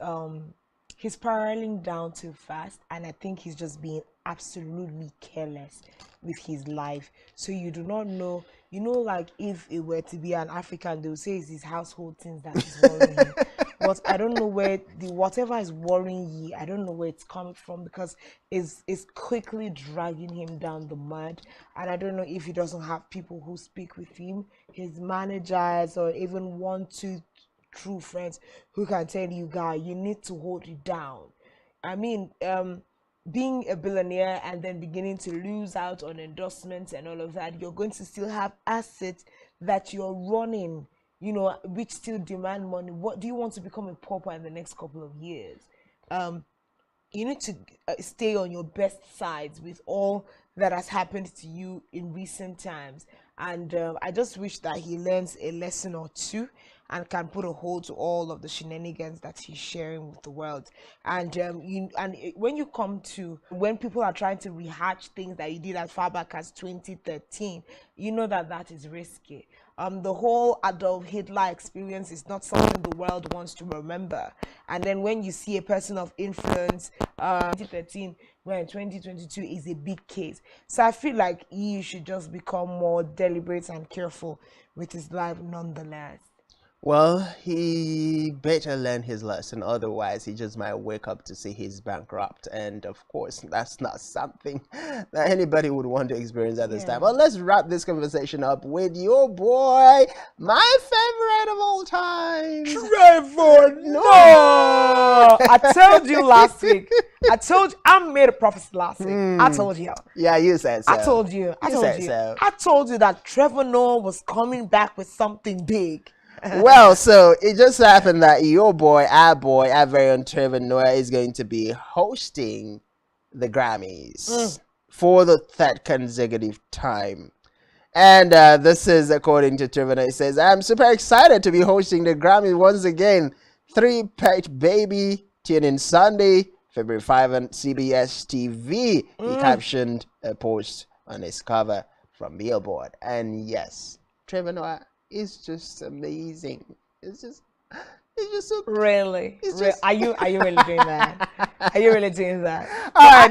Speaker 2: he's spiraling down too fast, and I think he's just being absolutely careless with his life. So you do not know, like if it were to be an African, they would say it's his household things that is worrying him. But I don't know where whatever is worrying Yi, I don't know where it's coming from, because it's quickly dragging him down the mud. And I don't know if he doesn't have people who speak with him, his managers, or even 1, 2 true friends who can tell you, guy, you need to hold it down. I mean, being a billionaire and then beginning to lose out on endorsements and all of that, you're going to still have assets that you're running, which still demand money. What do you want to become a pauper in the next couple of years? You need to stay on your best sides with all that has happened to you in recent times. And I just wish that he learns a lesson or two and can put a hold to all of the shenanigans that he's sharing with the world. And when people are trying to rehatch things that you did as far back as 2013, you know that is risky. The whole Adolf Hitler experience is not something the world wants to remember. And then when you see a person of influence, 2013, when 2022 is a big case. So I feel like he should just become more deliberate and careful with his life nonetheless.
Speaker 3: Well, he better learn his lesson, otherwise he just might wake up to see he's bankrupt, and of course that's not something that anybody would want to experience at this time. But let's wrap this conversation up with your boy, my favorite of all time,
Speaker 2: Trevor Noah. I told you last week. I made a prophecy last week. I told you.
Speaker 3: Yeah, you said so.
Speaker 2: I told you. I told you that Trevor Noah was coming back with something big.
Speaker 3: Well, so it just happened that your boy, our very own Trevor Noah, is going to be hosting the Grammys for the third consecutive time. And this is according to Trevor Noah. He says, I'm super excited to be hosting the Grammys once again. 3-Pet Baby, tune in Sunday, February 5 on CBS TV. He captioned a post on his cover from Billboard. And yes, Trevor Noah is just amazing. It's just so
Speaker 2: really. Are you really doing that? Are you really doing that?
Speaker 3: I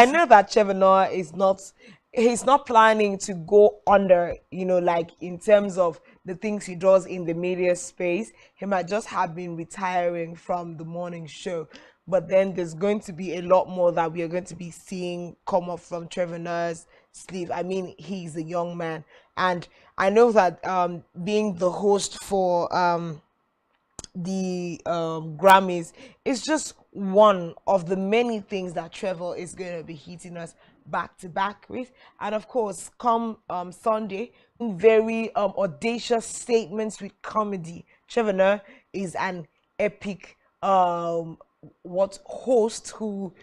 Speaker 2: know that Trevor Noah is not. He's not planning to go under. Like in terms of the things he does in the media space. He might just have been retiring from the morning show. But then there's going to be a lot more that we are going to be seeing come up from Trevor Noah's sleeve. I mean, he's a young man. And I know that being the host for the Grammys is just one of the many things that Trevor is going to be hitting us back to back with. And of course, come Sunday, very audacious statements with comedy. Trevor Noah is an epic what host who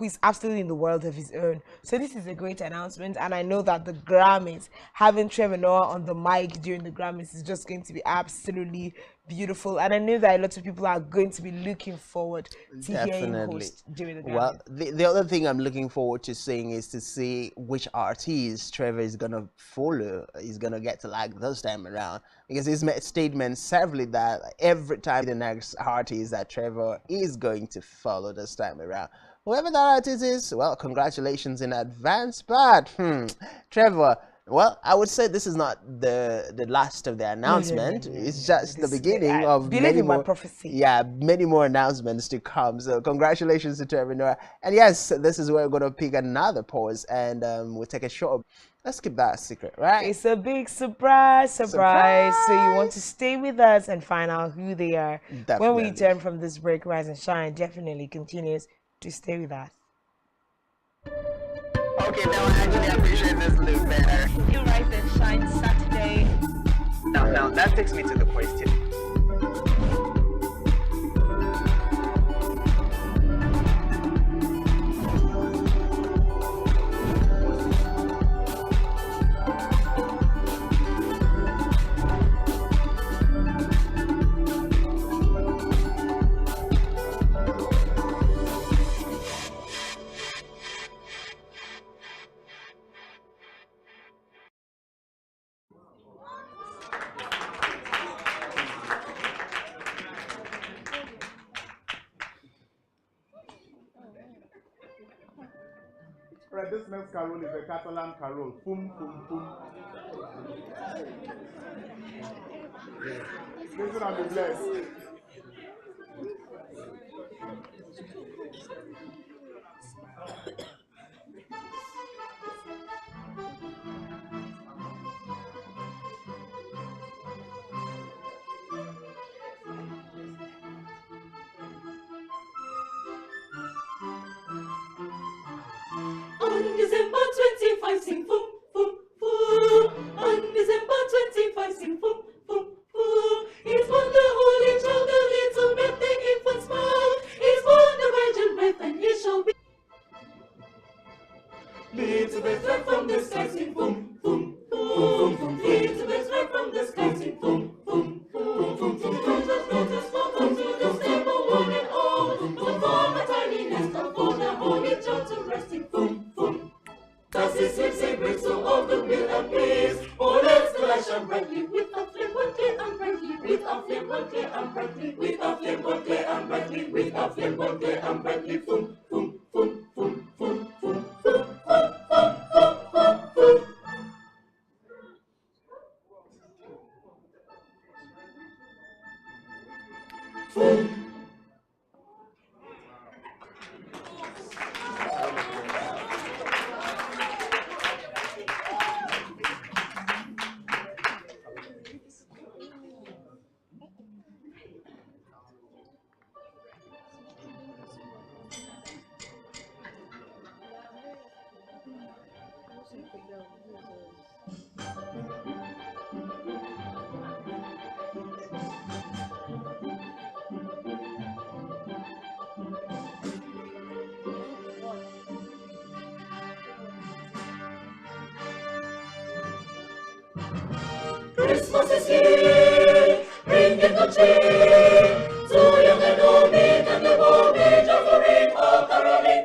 Speaker 2: is absolutely in the world of his own. So this is a great announcement, and I know that the Grammys, having Trevor Noah on the mic during the Grammys, is just going to be absolutely beautiful. And I know that a lot of people are going to be looking forward to hearing him host during the Grammys.
Speaker 3: Well, the other thing I'm looking forward to seeing is to see which artist Trevor is gonna follow. He's gonna get to like this time around, because he's made statements severally that every time the next artist that Trevor is going to follow this time around. Whoever that artist is, well, congratulations in advance. But Trevor, well, I would say this is not the last of the announcement. It's just the beginning of many more
Speaker 2: prophecy.
Speaker 3: Yeah, many more announcements to come. So congratulations to Trevor Noah. And yes, this is where we're going to pick another pause, and we'll take a short. Let's keep that a secret, right?
Speaker 2: It's a big surprise. So you want to stay with us and find out who they are.
Speaker 3: Definitely.
Speaker 2: When we return from this break, Rise and Shine definitely continues to stay with us.
Speaker 5: Okay, now I actually appreciate this look better.
Speaker 6: You Rise and Shine Saturday.
Speaker 5: Now that takes me to the question.
Speaker 7: Right, this next carol is a Catalan carol. Pum, pum, pum. Listen and be blessed.
Speaker 4: On December 25, sing boom, boom, boom. On December 25, sing boom, boom, boom. He's born the Holy Child, the little babe, the infant smile. He's born the virgin birth, and he shall be. Little babe, right from the sky, sing boom, boom, boom, boom. Little babe, right from the sky, sing boom, boom, boom, boom. Welcome to the stable, one and all. But for a tiny nest, for the Holy Child to rest in boom, boom. As he sleeps, he brings to all the will and peace. Oh, let's flash and brightly with a flame, one clear and brightly, with a flame, one clear and brightly, with a flame, one clear and brightly, with a flame, one clear and brightly. Boom, boom, boom, boom, boom, boom, boom, boom, boom, boom, boom, boom. Boom. Christmas is here, bringing the cheer to young and old, meek and the bold, age offering, oh caroling.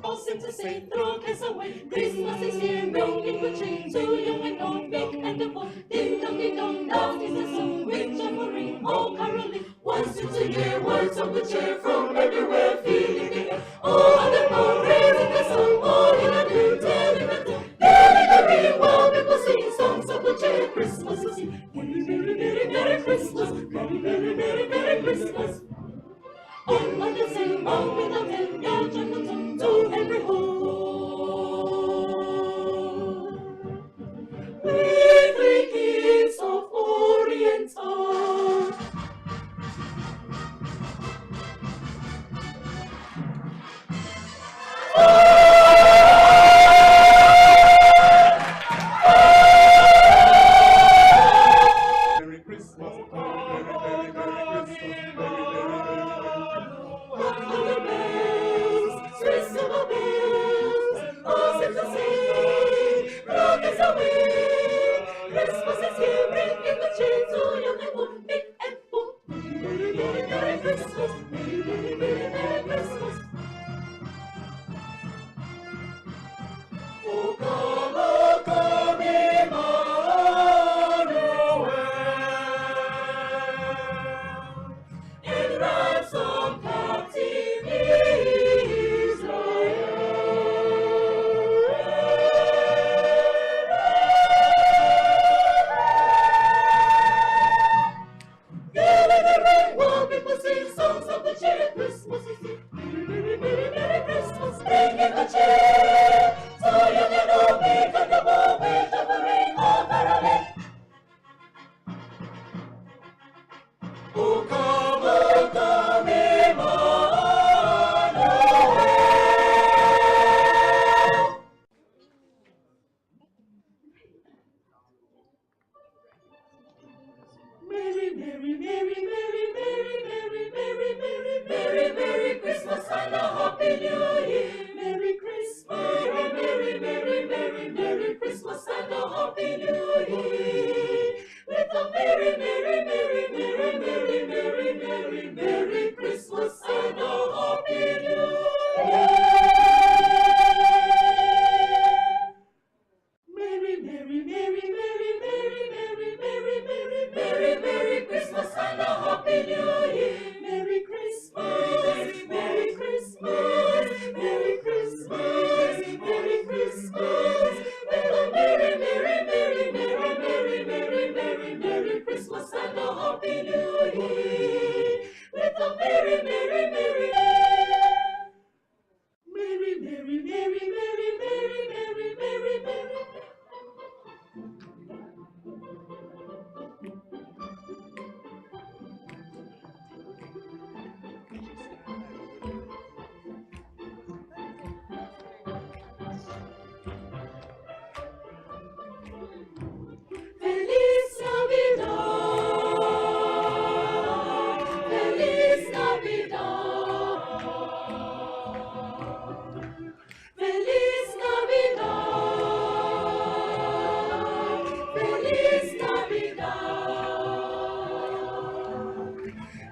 Speaker 4: All seem to say, throw cares away. Christmas is here, bringing the cheer to young and old, meek and the bold. Ding dong, down is the song, which offering, oh caroling. Once it's a year, words of good cheer from everywhere, feeling the air. Oh, and the more raising the song, all in a new telling the tale. Merry, while people sing songs of good cheer. Christmas is here. Merry Christmas. Merry Christmas. On the same bound with a ten yard to every home. Christmas is here, bringing the cheer to young and old, big and full. Merry, merry, merry Christmas. Merry, merry, merry, merry Christmas. O come, Emmanuel, and ransom captive Israel. While people sing songs of the cheer, Christmas is here. Merry, merry, merry Christmas. Bringing the cheer. So young and old, big and the bold, with jubilee, all caroling. O come, Emmanuel. Merry, merry, merry, merry, merry, merry, merry, merry, merry, merry Christmas and a happy New Year. Merry Christmas, merry, merry, merry, merry, merry Christmas and a happy New Year. With a merry, merry, merry, merry, merry, merry, merry, merry Christmas and a happy New Year. Merry, merry, merry, merry, merry, merry, merry, merry, merry, merry Christmas and a happy New Year. Merry Christmas, Merry Christmas, Merry Christmas, Merry Christmas. With a merry, merry, merry, merry, merry, merry, merry, merry Christmas and a happy New Year. With a merry, merry, merry, merry, merry, merry, merry, merry, merry, merry, merry. Feliz Navidad, Feliz Navidad, Feliz Navidad, Feliz Navidad,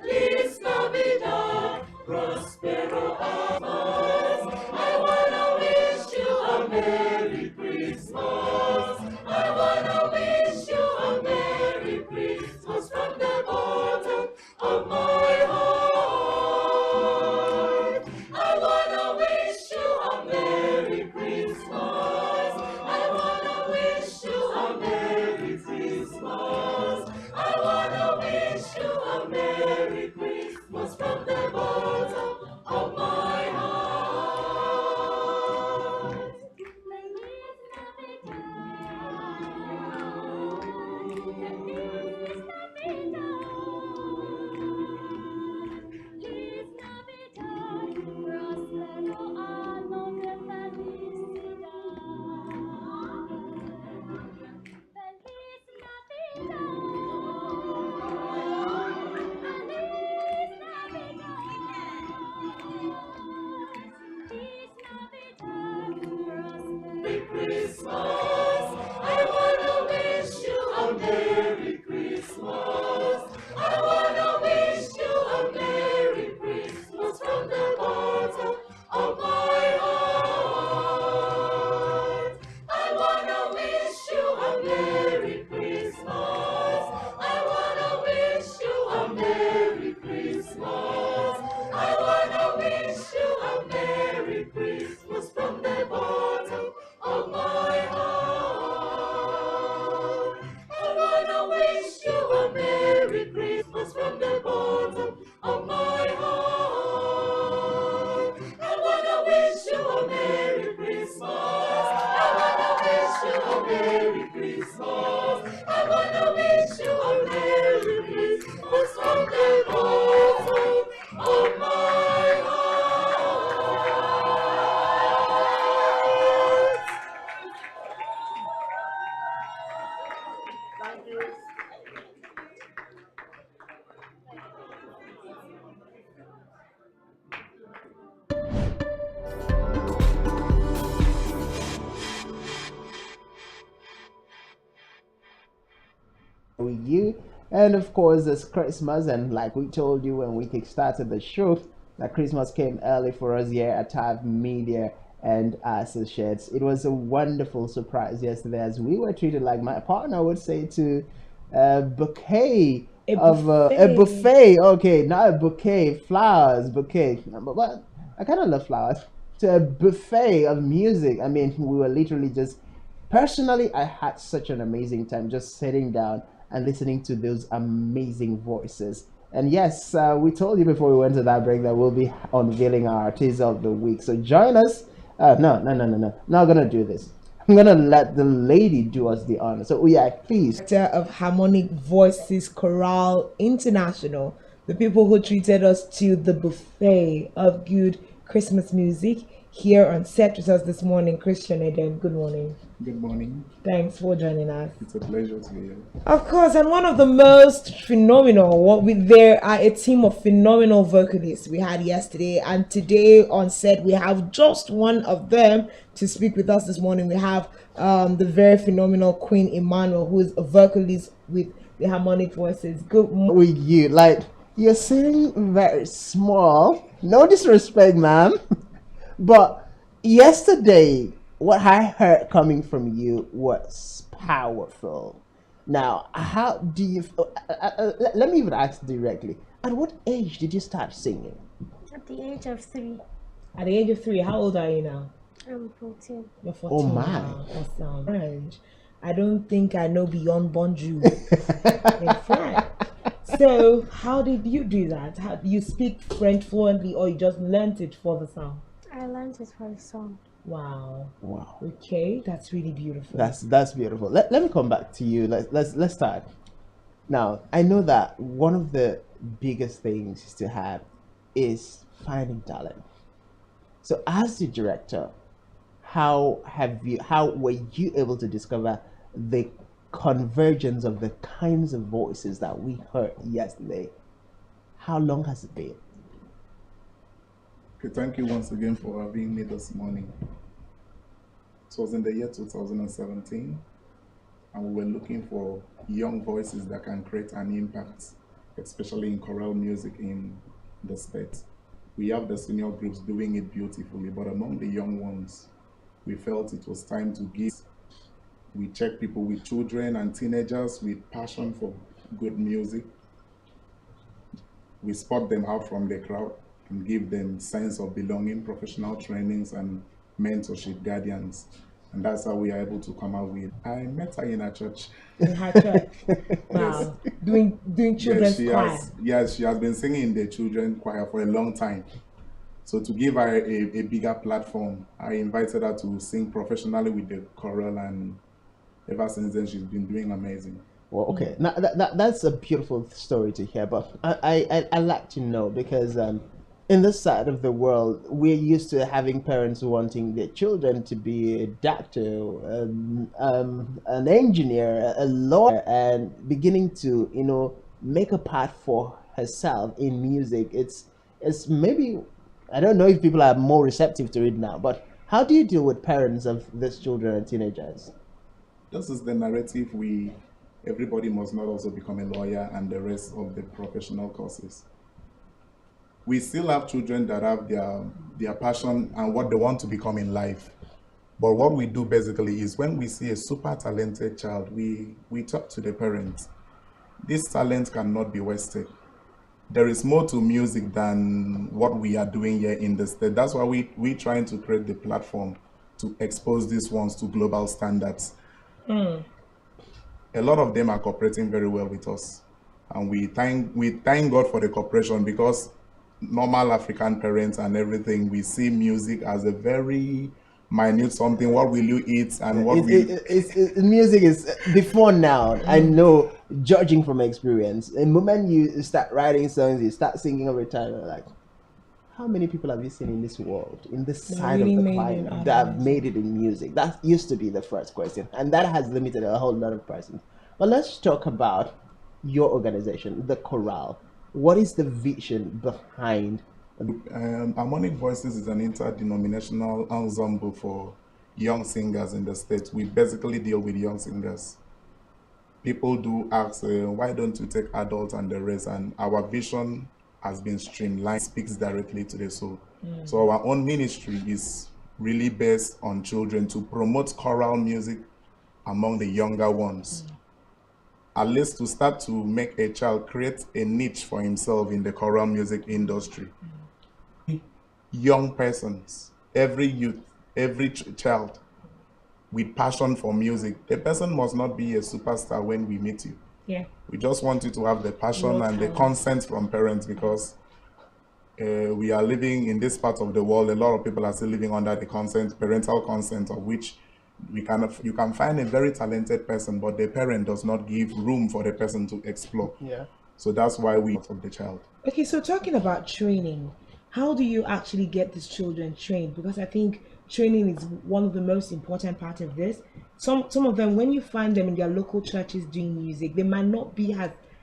Speaker 4: Feliz Navidad, Prospero Christmas. I wanna wish you a Merry Christmas. I wanna wish you a Merry Christmas from the bottom of my heart. I wanna wish you a Merry Christmas. I wanna wish you a Merry Christmas. I wanna wish you a Merry Christmas from the bottom of my heart.
Speaker 1: Feliz Navidad, prospero año de felicidad. Feliz
Speaker 4: Merry Christmas. I wanna wish you a Merry Christmas. I wanna wish you a Merry Christmas from the bottom of my heart. I wanna wish you a Merry Christmas. I wanna wish you a Merry Christmas. I wanna wish you a Merry Christmas from the bottom of my heart. I wanna wish you a Merry Christmas from the bottom of my heart. I wanna wish you a Merry Christmas. I wanna wish you a Merry Christmas. I wanna wish you a Merry Christmas from the bottom of my heart.
Speaker 7: Thank you.
Speaker 3: with you. And of course, it's Christmas, and like we told you when we kick-started the show, that Christmas came early for us here at Tab Media and Associates. It was a wonderful surprise yesterday as we were treated, like my partner would say, to a bouquet of a buffet. Okay, not a bouquet, flowers, bouquet. But I kind of love flowers. To a buffet of music. I mean, we were literally just. Personally, I had such an amazing time just sitting down and listening to those amazing voices. And yes, we told you before we went to that break that we'll be unveiling our artist of the week. So join us. No. Not gonna do this. I'm gonna let the lady do us the honor. So yeah, please.
Speaker 2: Director of Harmonic Voices Chorale International, the people who treated us to the buffet of good Christmas music here on set with us this morning. Christian Eden, good morning.
Speaker 7: Good morning.
Speaker 2: Thanks for joining us.
Speaker 7: It's a pleasure to be here.
Speaker 2: Of course, and one of the most phenomenal, there are a team of phenomenal vocalists we had yesterday, and today on set we have just one of them to speak with us this morning. We have the very phenomenal Queen Emmanuel, who is a vocalist with the Harmonic Voices. Good morning.
Speaker 3: With you, like you're singing very small. No disrespect, ma'am, but yesterday what I heard coming from you was powerful. Now, how do you? Let me even ask directly. At what age did you start singing?
Speaker 1: At the age of 3,
Speaker 2: At the age of 3, how old are you now?
Speaker 1: I'm 14.
Speaker 2: You're 14
Speaker 3: Oh my.
Speaker 2: now. Awesome. French. I don't think I know beyond bonjour in French. So, how did you do that? How do you speak French fluently, or you just learned it for the song?
Speaker 1: I learned it for the song.
Speaker 2: Wow.
Speaker 3: Wow.
Speaker 2: Okay, that's really beautiful.
Speaker 3: That's beautiful. Let me come back to you. Let's start. Now, I know that one of the biggest things to have is finding talent. So as the director, how were you able to discover the convergence of the kinds of voices that we heard yesterday? How long has it been?
Speaker 7: Okay, thank you once again for having me this morning. It was in the year 2017, and we were looking for young voices that can create an impact, especially in choral music in the state. We have the senior groups doing it beautifully, but among the young ones, we felt it was time to give. We check people with children and teenagers with passion for good music. We spot them out from the crowd and give them sense of belonging, professional trainings, and mentorship guardians. And that's how we are able to come out with. I met her in a church.
Speaker 2: In her church. Wow. Doing children's choir.
Speaker 7: Yes, she has been singing in the children's choir for a long time. So to give her a bigger platform, I invited her to sing professionally with the choral, and ever since then she's been doing amazing.
Speaker 3: Well, okay, now that's a beautiful story to hear, but I like to know because in this side of the world, we're used to having parents wanting their children to be a doctor, an engineer, a lawyer, and beginning to make a path for herself in music. It's maybe, I don't know if people are more receptive to it now, but how do you deal with parents of these children and teenagers?
Speaker 7: This is the narrative everybody must not also become a lawyer and the rest of the professional courses. We still have children that have their passion and what they want to become in life. But what we do basically is when we see a super talented child, we talk to the parents. This talent cannot be wasted. There is more to music than what we are doing here in the state. That's why we're trying to create the platform to expose these ones to global standards. A lot of them are cooperating very well with us. And we thank God for the cooperation, because normal African parents and everything, we see music as a very minute something. What will you eat and what
Speaker 3: music is before now. I know, judging from experience, the moment you start writing songs, you start singing every time, you're like, how many people have you seen in this world, in this side of the planet, that have made it in music? That used to be the first question, and that has limited a whole lot of persons. But let's talk about your organization, the Chorale. What is the vision behind?
Speaker 7: Harmonic Voices is an interdenominational ensemble for young singers in the state. We basically deal with young singers. people do ask, why don't you take adults and the rest? And our vision has been streamlined, speaks directly to the soul. So our own ministry is really based on children to promote choral music among the younger ones. At least to start to make a child create a niche for himself in the choral music industry. Young persons, every youth, every child with passion for music. The person must not be a superstar when we meet you.
Speaker 2: Yeah.
Speaker 7: We just want you to have the passion
Speaker 2: Raw
Speaker 7: and the
Speaker 2: talent.
Speaker 7: consent from parents, because we are living in this part of the world. A lot of people are still living under the parental consent, of which you can find a very talented person, but the parent does not give room for the person to explore.
Speaker 3: Yeah.
Speaker 7: So that's why we of the child.
Speaker 2: Okay, so talking about training, how do you actually get these children trained? Because I think training is one of the most important part of this. Some of them, when you find them in their local churches doing music, they might not be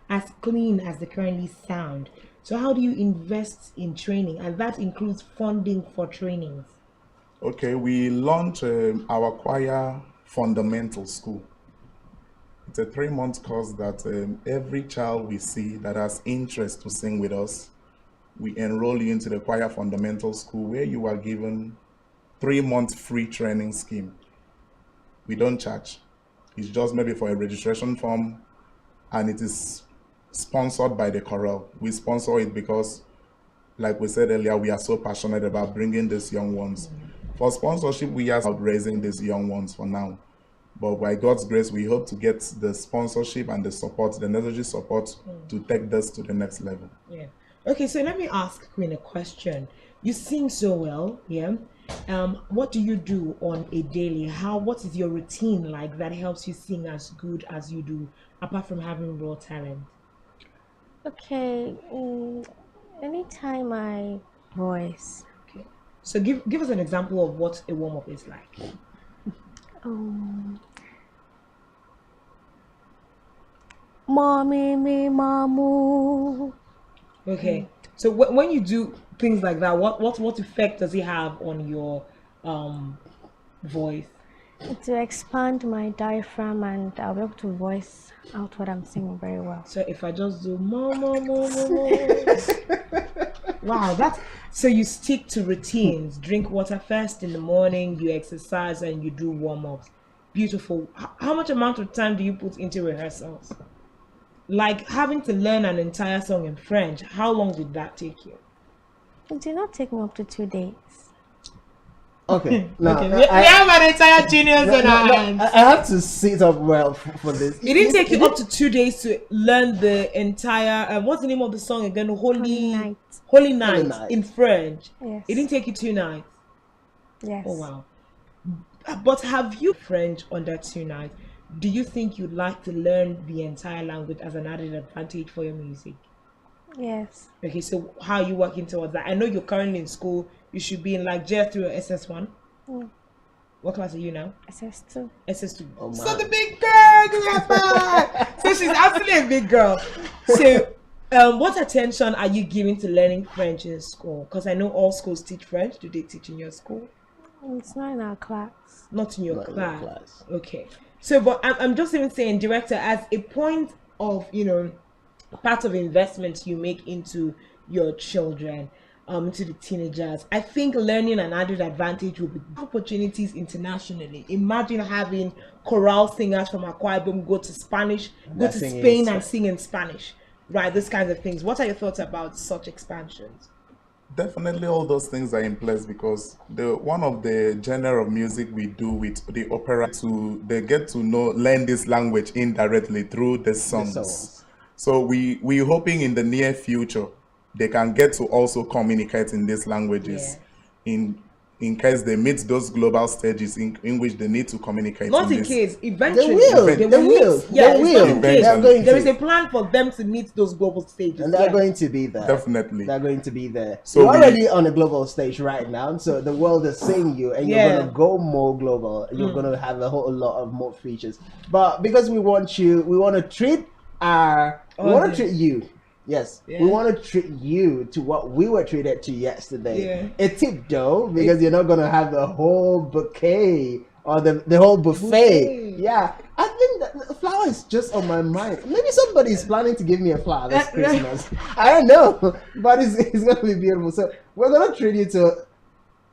Speaker 2: as clean as they currently sound. So how do you invest in training? And that includes funding for trainings.
Speaker 7: Okay, we launched our choir fundamental school. It's a 3-month course that every child we see that has interest to sing with us, we enroll you into the choir fundamental school, where you are given 3-month free training scheme. We don't charge. It's just maybe for a registration form, and it is sponsored by the chorale. We sponsor it because, like we said earlier, we are so passionate about bringing these young ones. For sponsorship, we are out raising these young ones for now. But by God's grace, we hope to get the sponsorship and the support, the necessary support to take this to the next level.
Speaker 2: Yeah. Okay, so let me ask Queen a question. You sing so well, yeah? What do you do on a daily? What is your routine like that helps you sing as good as you do, apart from having raw talent?
Speaker 1: Okay, anytime I voice.
Speaker 2: Okay. So give us an example of what a warm-up is like.
Speaker 1: Mommy, me, mamu.
Speaker 2: Okay. So when you do things like that, what effect does it have on your voice?
Speaker 1: To expand my diaphragm, and I'll be able to voice out what I'm singing very well.
Speaker 2: So if I just do more, wow, so you stick to routines. Drink water first in the morning, you exercise, and you do warm-ups. Beautiful. How much amount of time do you put into rehearsals? Like having to learn an entire song in French, how long did that take you?
Speaker 1: It did not take me up to 2 days.
Speaker 3: Okay. Now,
Speaker 2: Okay. We have an entire genius on our hands.
Speaker 3: I have to sit up well for this.
Speaker 2: It didn't take you up to 2 days to learn the entire, what's the name of the song again? Holy
Speaker 1: Night.
Speaker 2: Night in French.
Speaker 1: Yes.
Speaker 2: It didn't take you 2 nights.
Speaker 1: Yes.
Speaker 2: Oh, wow. But have you French under 2 nights? Do you think you'd like to learn the entire language as an added advantage for your music?
Speaker 1: Yes.
Speaker 2: Okay, so how are you working towards that? I know you're currently in school. You should be in like JS3 or SS1.
Speaker 1: Mm.
Speaker 2: What class are you now?
Speaker 1: SS2.
Speaker 2: SS2.
Speaker 3: Oh, my.
Speaker 2: So the big girl, give me a five. So she's absolutely a big girl. So, what attention are you giving to learning French in school? Because I know all schools teach French. Do they teach in your school?
Speaker 1: It's not in our class.
Speaker 2: Not in your
Speaker 3: Not in your
Speaker 2: class.
Speaker 3: class.
Speaker 2: Okay. So, but I'm just even saying, director, as a point of, part of investment you make into your children, into the teenagers, I think learning an added advantage will be opportunities internationally. Imagine having chorale singers from Akwa Ibom go to Spanish, go to Spain and sing in Spanish, right? Those kinds of things. What are your thoughts about such expansions?
Speaker 7: Definitely all those things are in place, because one of the genre of music we do with the opera, they get to learn this language indirectly through the songs. So we hoping in the near future they can get to also communicate in these languages, in case they meet those global stages in which they need to communicate.
Speaker 2: Not in case, eventually.
Speaker 3: They will.
Speaker 2: Yeah, it's not in case.
Speaker 7: Eventually.
Speaker 2: There is a plan for them to meet those global stages.
Speaker 3: And they're going to be there.
Speaker 7: Definitely.
Speaker 3: They're going to be there.
Speaker 7: So
Speaker 3: you're already on a global stage right now, so the world is seeing you, and you're
Speaker 2: Yeah.
Speaker 3: going to go more global. You're going to have a whole lot of more features. But because we want to treat you. Yes,
Speaker 2: Yeah.
Speaker 3: we want to treat you to what we were treated to yesterday.
Speaker 2: Yeah.
Speaker 3: A tip though, because you're not going to have the whole bouquet or the whole buffet. Yeah, I think that the flower is just on my mind. Maybe somebody is planning to give me a flower this Christmas. I don't know, but it's gonna be beautiful. So we're gonna treat you to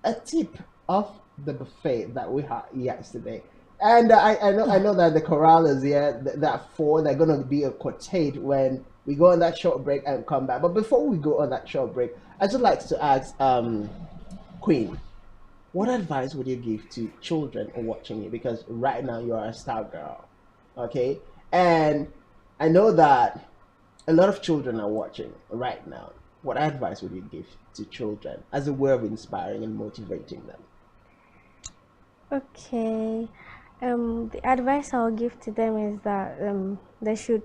Speaker 3: a tip of the buffet that we had yesterday. And I know that the chorale is here. That four, they're gonna be a quartet when we go on that short break and come back. But before we go on that short break, I'd just like to ask Queen, what advice would you give to children watching you? Because right now you are a star girl, okay? And I know that a lot of children are watching right now. What advice would you give to children as a way of inspiring and motivating them?
Speaker 1: Okay. The advice I'll give to them is that they should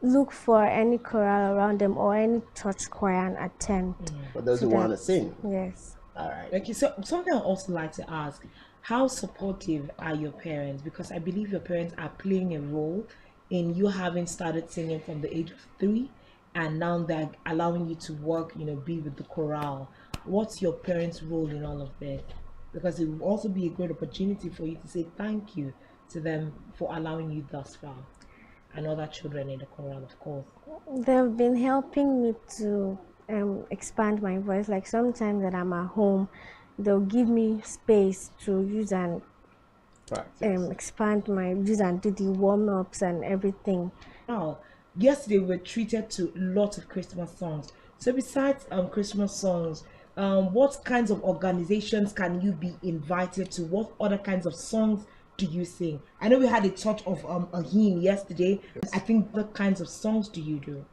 Speaker 1: look for any chorale around them or any church choir and attend.
Speaker 3: For those
Speaker 1: So
Speaker 3: who want to
Speaker 1: that,
Speaker 3: sing.
Speaker 1: yes.
Speaker 3: All right.
Speaker 2: Okay, so something I also like to ask: how supportive are your parents? Because I believe your parents are playing a role in you having started singing from the age of 3, and now they're allowing you to work, be with the chorale. What's your parents' role in all of this? Because it will also be a great opportunity for you to say thank you to them for allowing you thus far, and other children in the chorale, of course.
Speaker 1: They've been helping me to expand my voice. Like sometimes that I'm at home, they'll give me space to use and
Speaker 3: Practice.
Speaker 1: expand my use and do the warm ups and everything.
Speaker 2: Now, yesterday we were treated to lots of Christmas songs. So besides Christmas songs, what kinds of organizations can you be invited to? What other kinds of songs do you sing? I know we had a touch of a hymn yesterday. I think what kinds of songs do you do?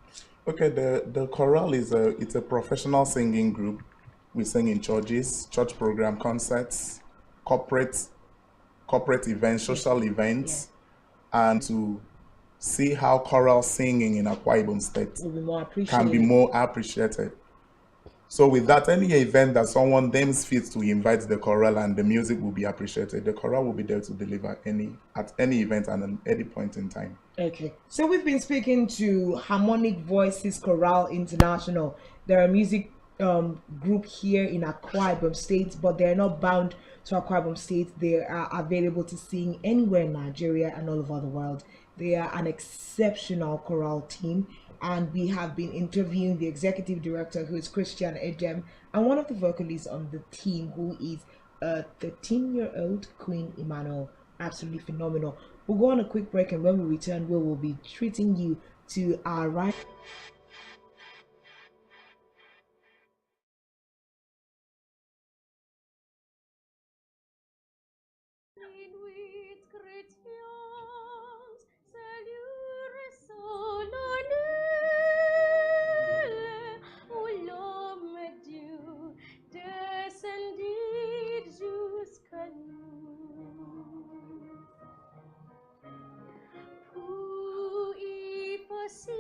Speaker 7: Okay, the chorale is it's a professional singing group. We sing in churches, church program, concerts, corporate corporate events, social events, and to see how choral singing in Akwa Ibom State
Speaker 2: Will be more
Speaker 7: can be
Speaker 2: appreciated.
Speaker 7: more appreciated. So with that, any event that someone deems fit to invite the chorale and the music will be appreciated, the chorale will be there to deliver at any event and at any point in time.
Speaker 2: Okay, so we've been speaking to Harmonic Voices Chorale International. They're a music group here in Akwa Ibom State, but they're not bound to Akwa Ibom State. They are available to sing anywhere in Nigeria and all over the world. They are an exceptional chorale team, and we have been interviewing the executive director, who is Christian Edem, and one of the vocalists on the team, who is a 13-year-old Queen Emmanuel. Absolutely phenomenal. We'll go on a quick break, and when we return, we will be treating you to our right.
Speaker 4: With chrétiens, salut solennel, où l'homme Dieu descendit jusqu'à nous. Pour y passer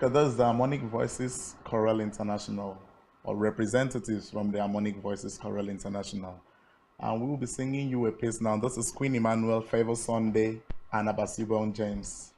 Speaker 7: Okay, that's the Harmonic Voices Choral International, or representatives from the Harmonic Voices Choral International. And we will be singing you a piece now. This is Queen Emmanuel, Favor Sunday, and Abasibon James.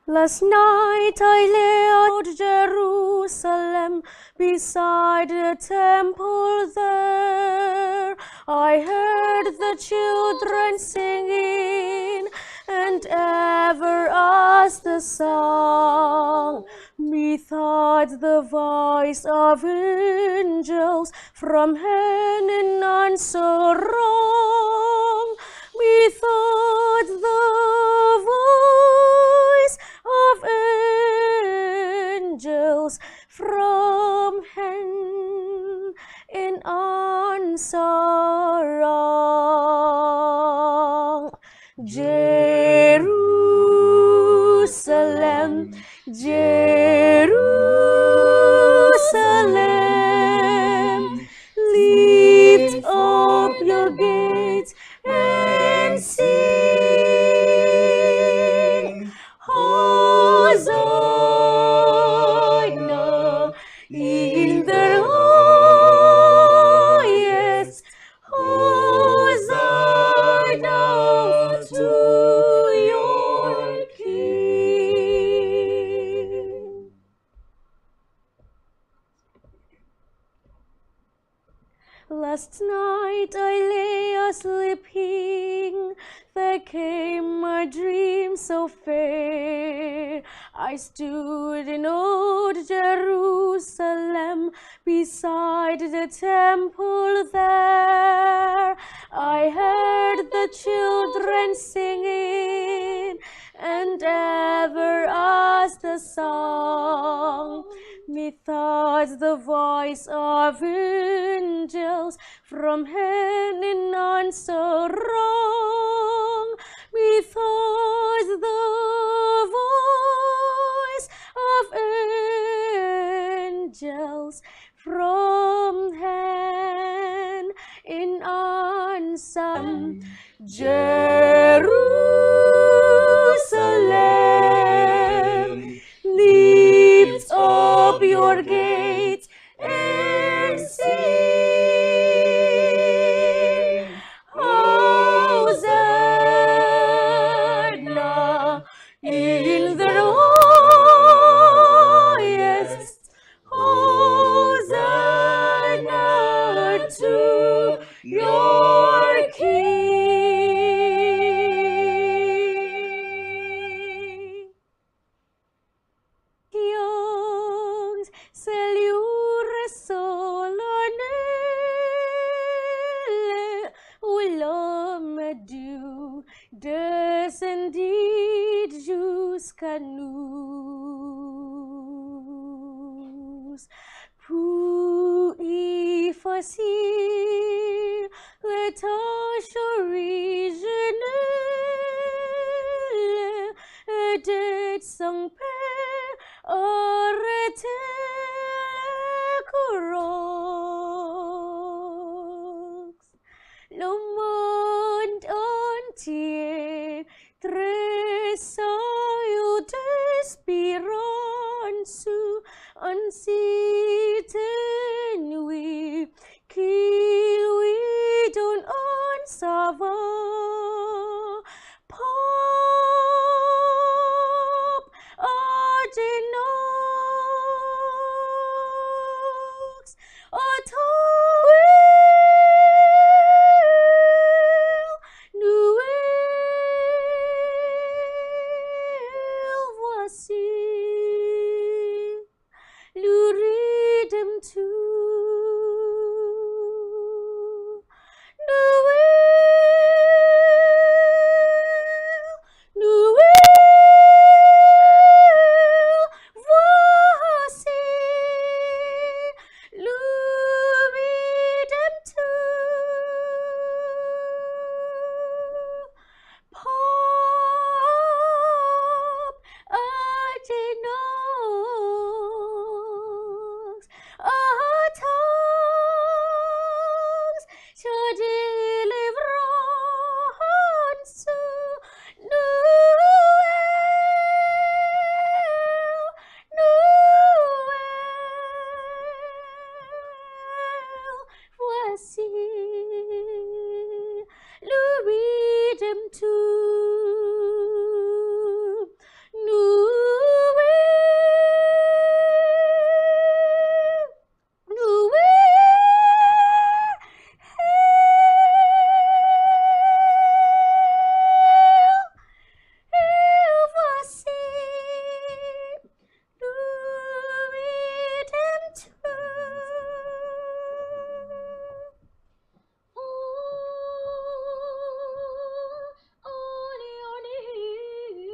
Speaker 1: Last night I lay out Jerusalem beside the temple there. I heard the children singing and ever as the song. Methought the voice of angels from heaven none so wrong. Methought the voice of angels from heaven in answer wrong. Jerusalem, Jerusalem, lift up your gates and sing. Hosanna in the highest. Hosanna to your King. Last night I lay asleeping, there came a dream so fair. I stood in old Jerusalem, beside the temple there. I heard the children singing, and ever as the song. Methought the voice of angels from heaven none so wrong. Methought the voice of angels from heaven in answer. Jerusalem, lift up your gates and sing. Hosanna in the highest. Hosanna to your King. Young cellure solonelle l'homme du descendit jusqu'à nous pour effacer les tâches originelles de son Père, arrêtez les couronnes. Le monde entier tressaille d'espérance Unseen we kill, we don't unsuffer. Pop, Arginox, Otto, Noel, voici le Rédempteur. Noël, Noël, voici le Rédempteur. Pop, Arginox, our tongues shall deliver unto Noel, Noel, voici le Rédempteur. Noel, Noel, voici le Rédempteur. On your knees.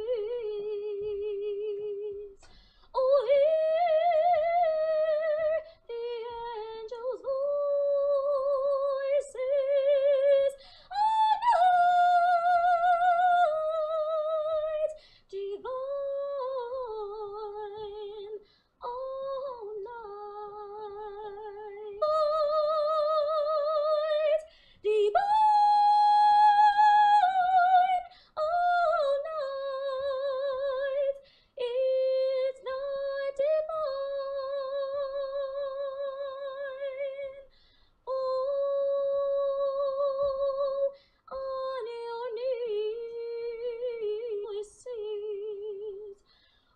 Speaker 1: Oh, hear the angels' voices. Oh, night divine. Oh, night divine, all night, it's night divine. Oh, on your knees, voices.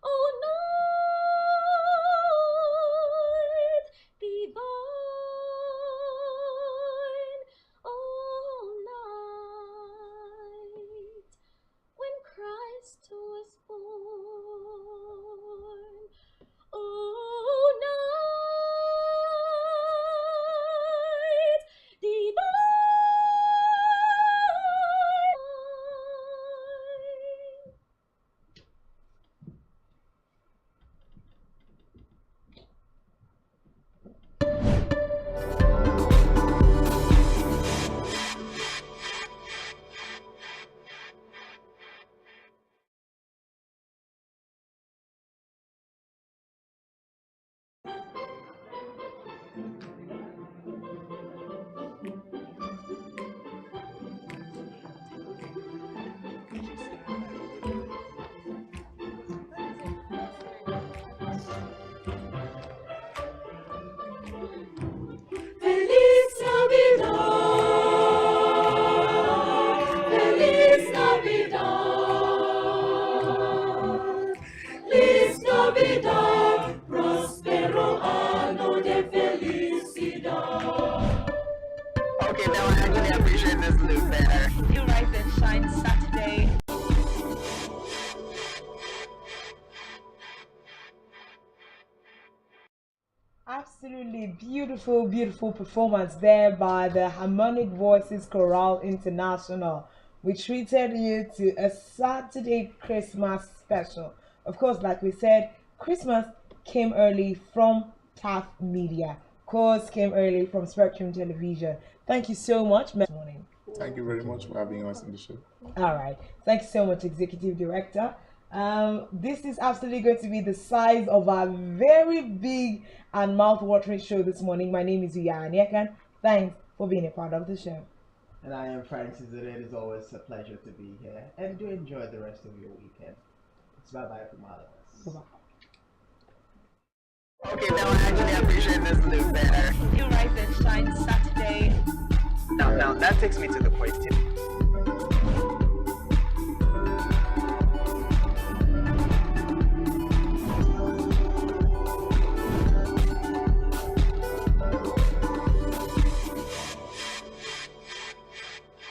Speaker 1: Oh, night divine, all night, when Christ was born. Oh, night divine.
Speaker 4: Feliz Navidad, Feliz Navidad, Feliz Navidad, prospero año de felicidad.
Speaker 5: Okay, now I actually appreciate this look better.
Speaker 6: You rise and shine Saturday.
Speaker 2: Absolutely beautiful, beautiful performance there by the Harmonic Voices Chorale International. We treated you to a Saturday Christmas special. Of course, like we said, Christmas came early from TAF Media. Of course, came early from Spectrum Television. Thank you so much. Morning.
Speaker 7: Thank you very much for having us on the show.
Speaker 2: All right. Thank you so much, Executive Director. This is absolutely going to be the size of a very big and mouth-watering show this morning. My name is Uya Anyekan. Thanks for being a part of the show.
Speaker 3: And I am Francis, and it is always a pleasure to be here. And do enjoy the rest of your weekend. It's bye-bye from all of us.
Speaker 2: Bye-bye.
Speaker 5: Okay, no, I actually appreciate this look better.
Speaker 6: You Rise and Shine Saturday.
Speaker 5: Now that takes me to the question.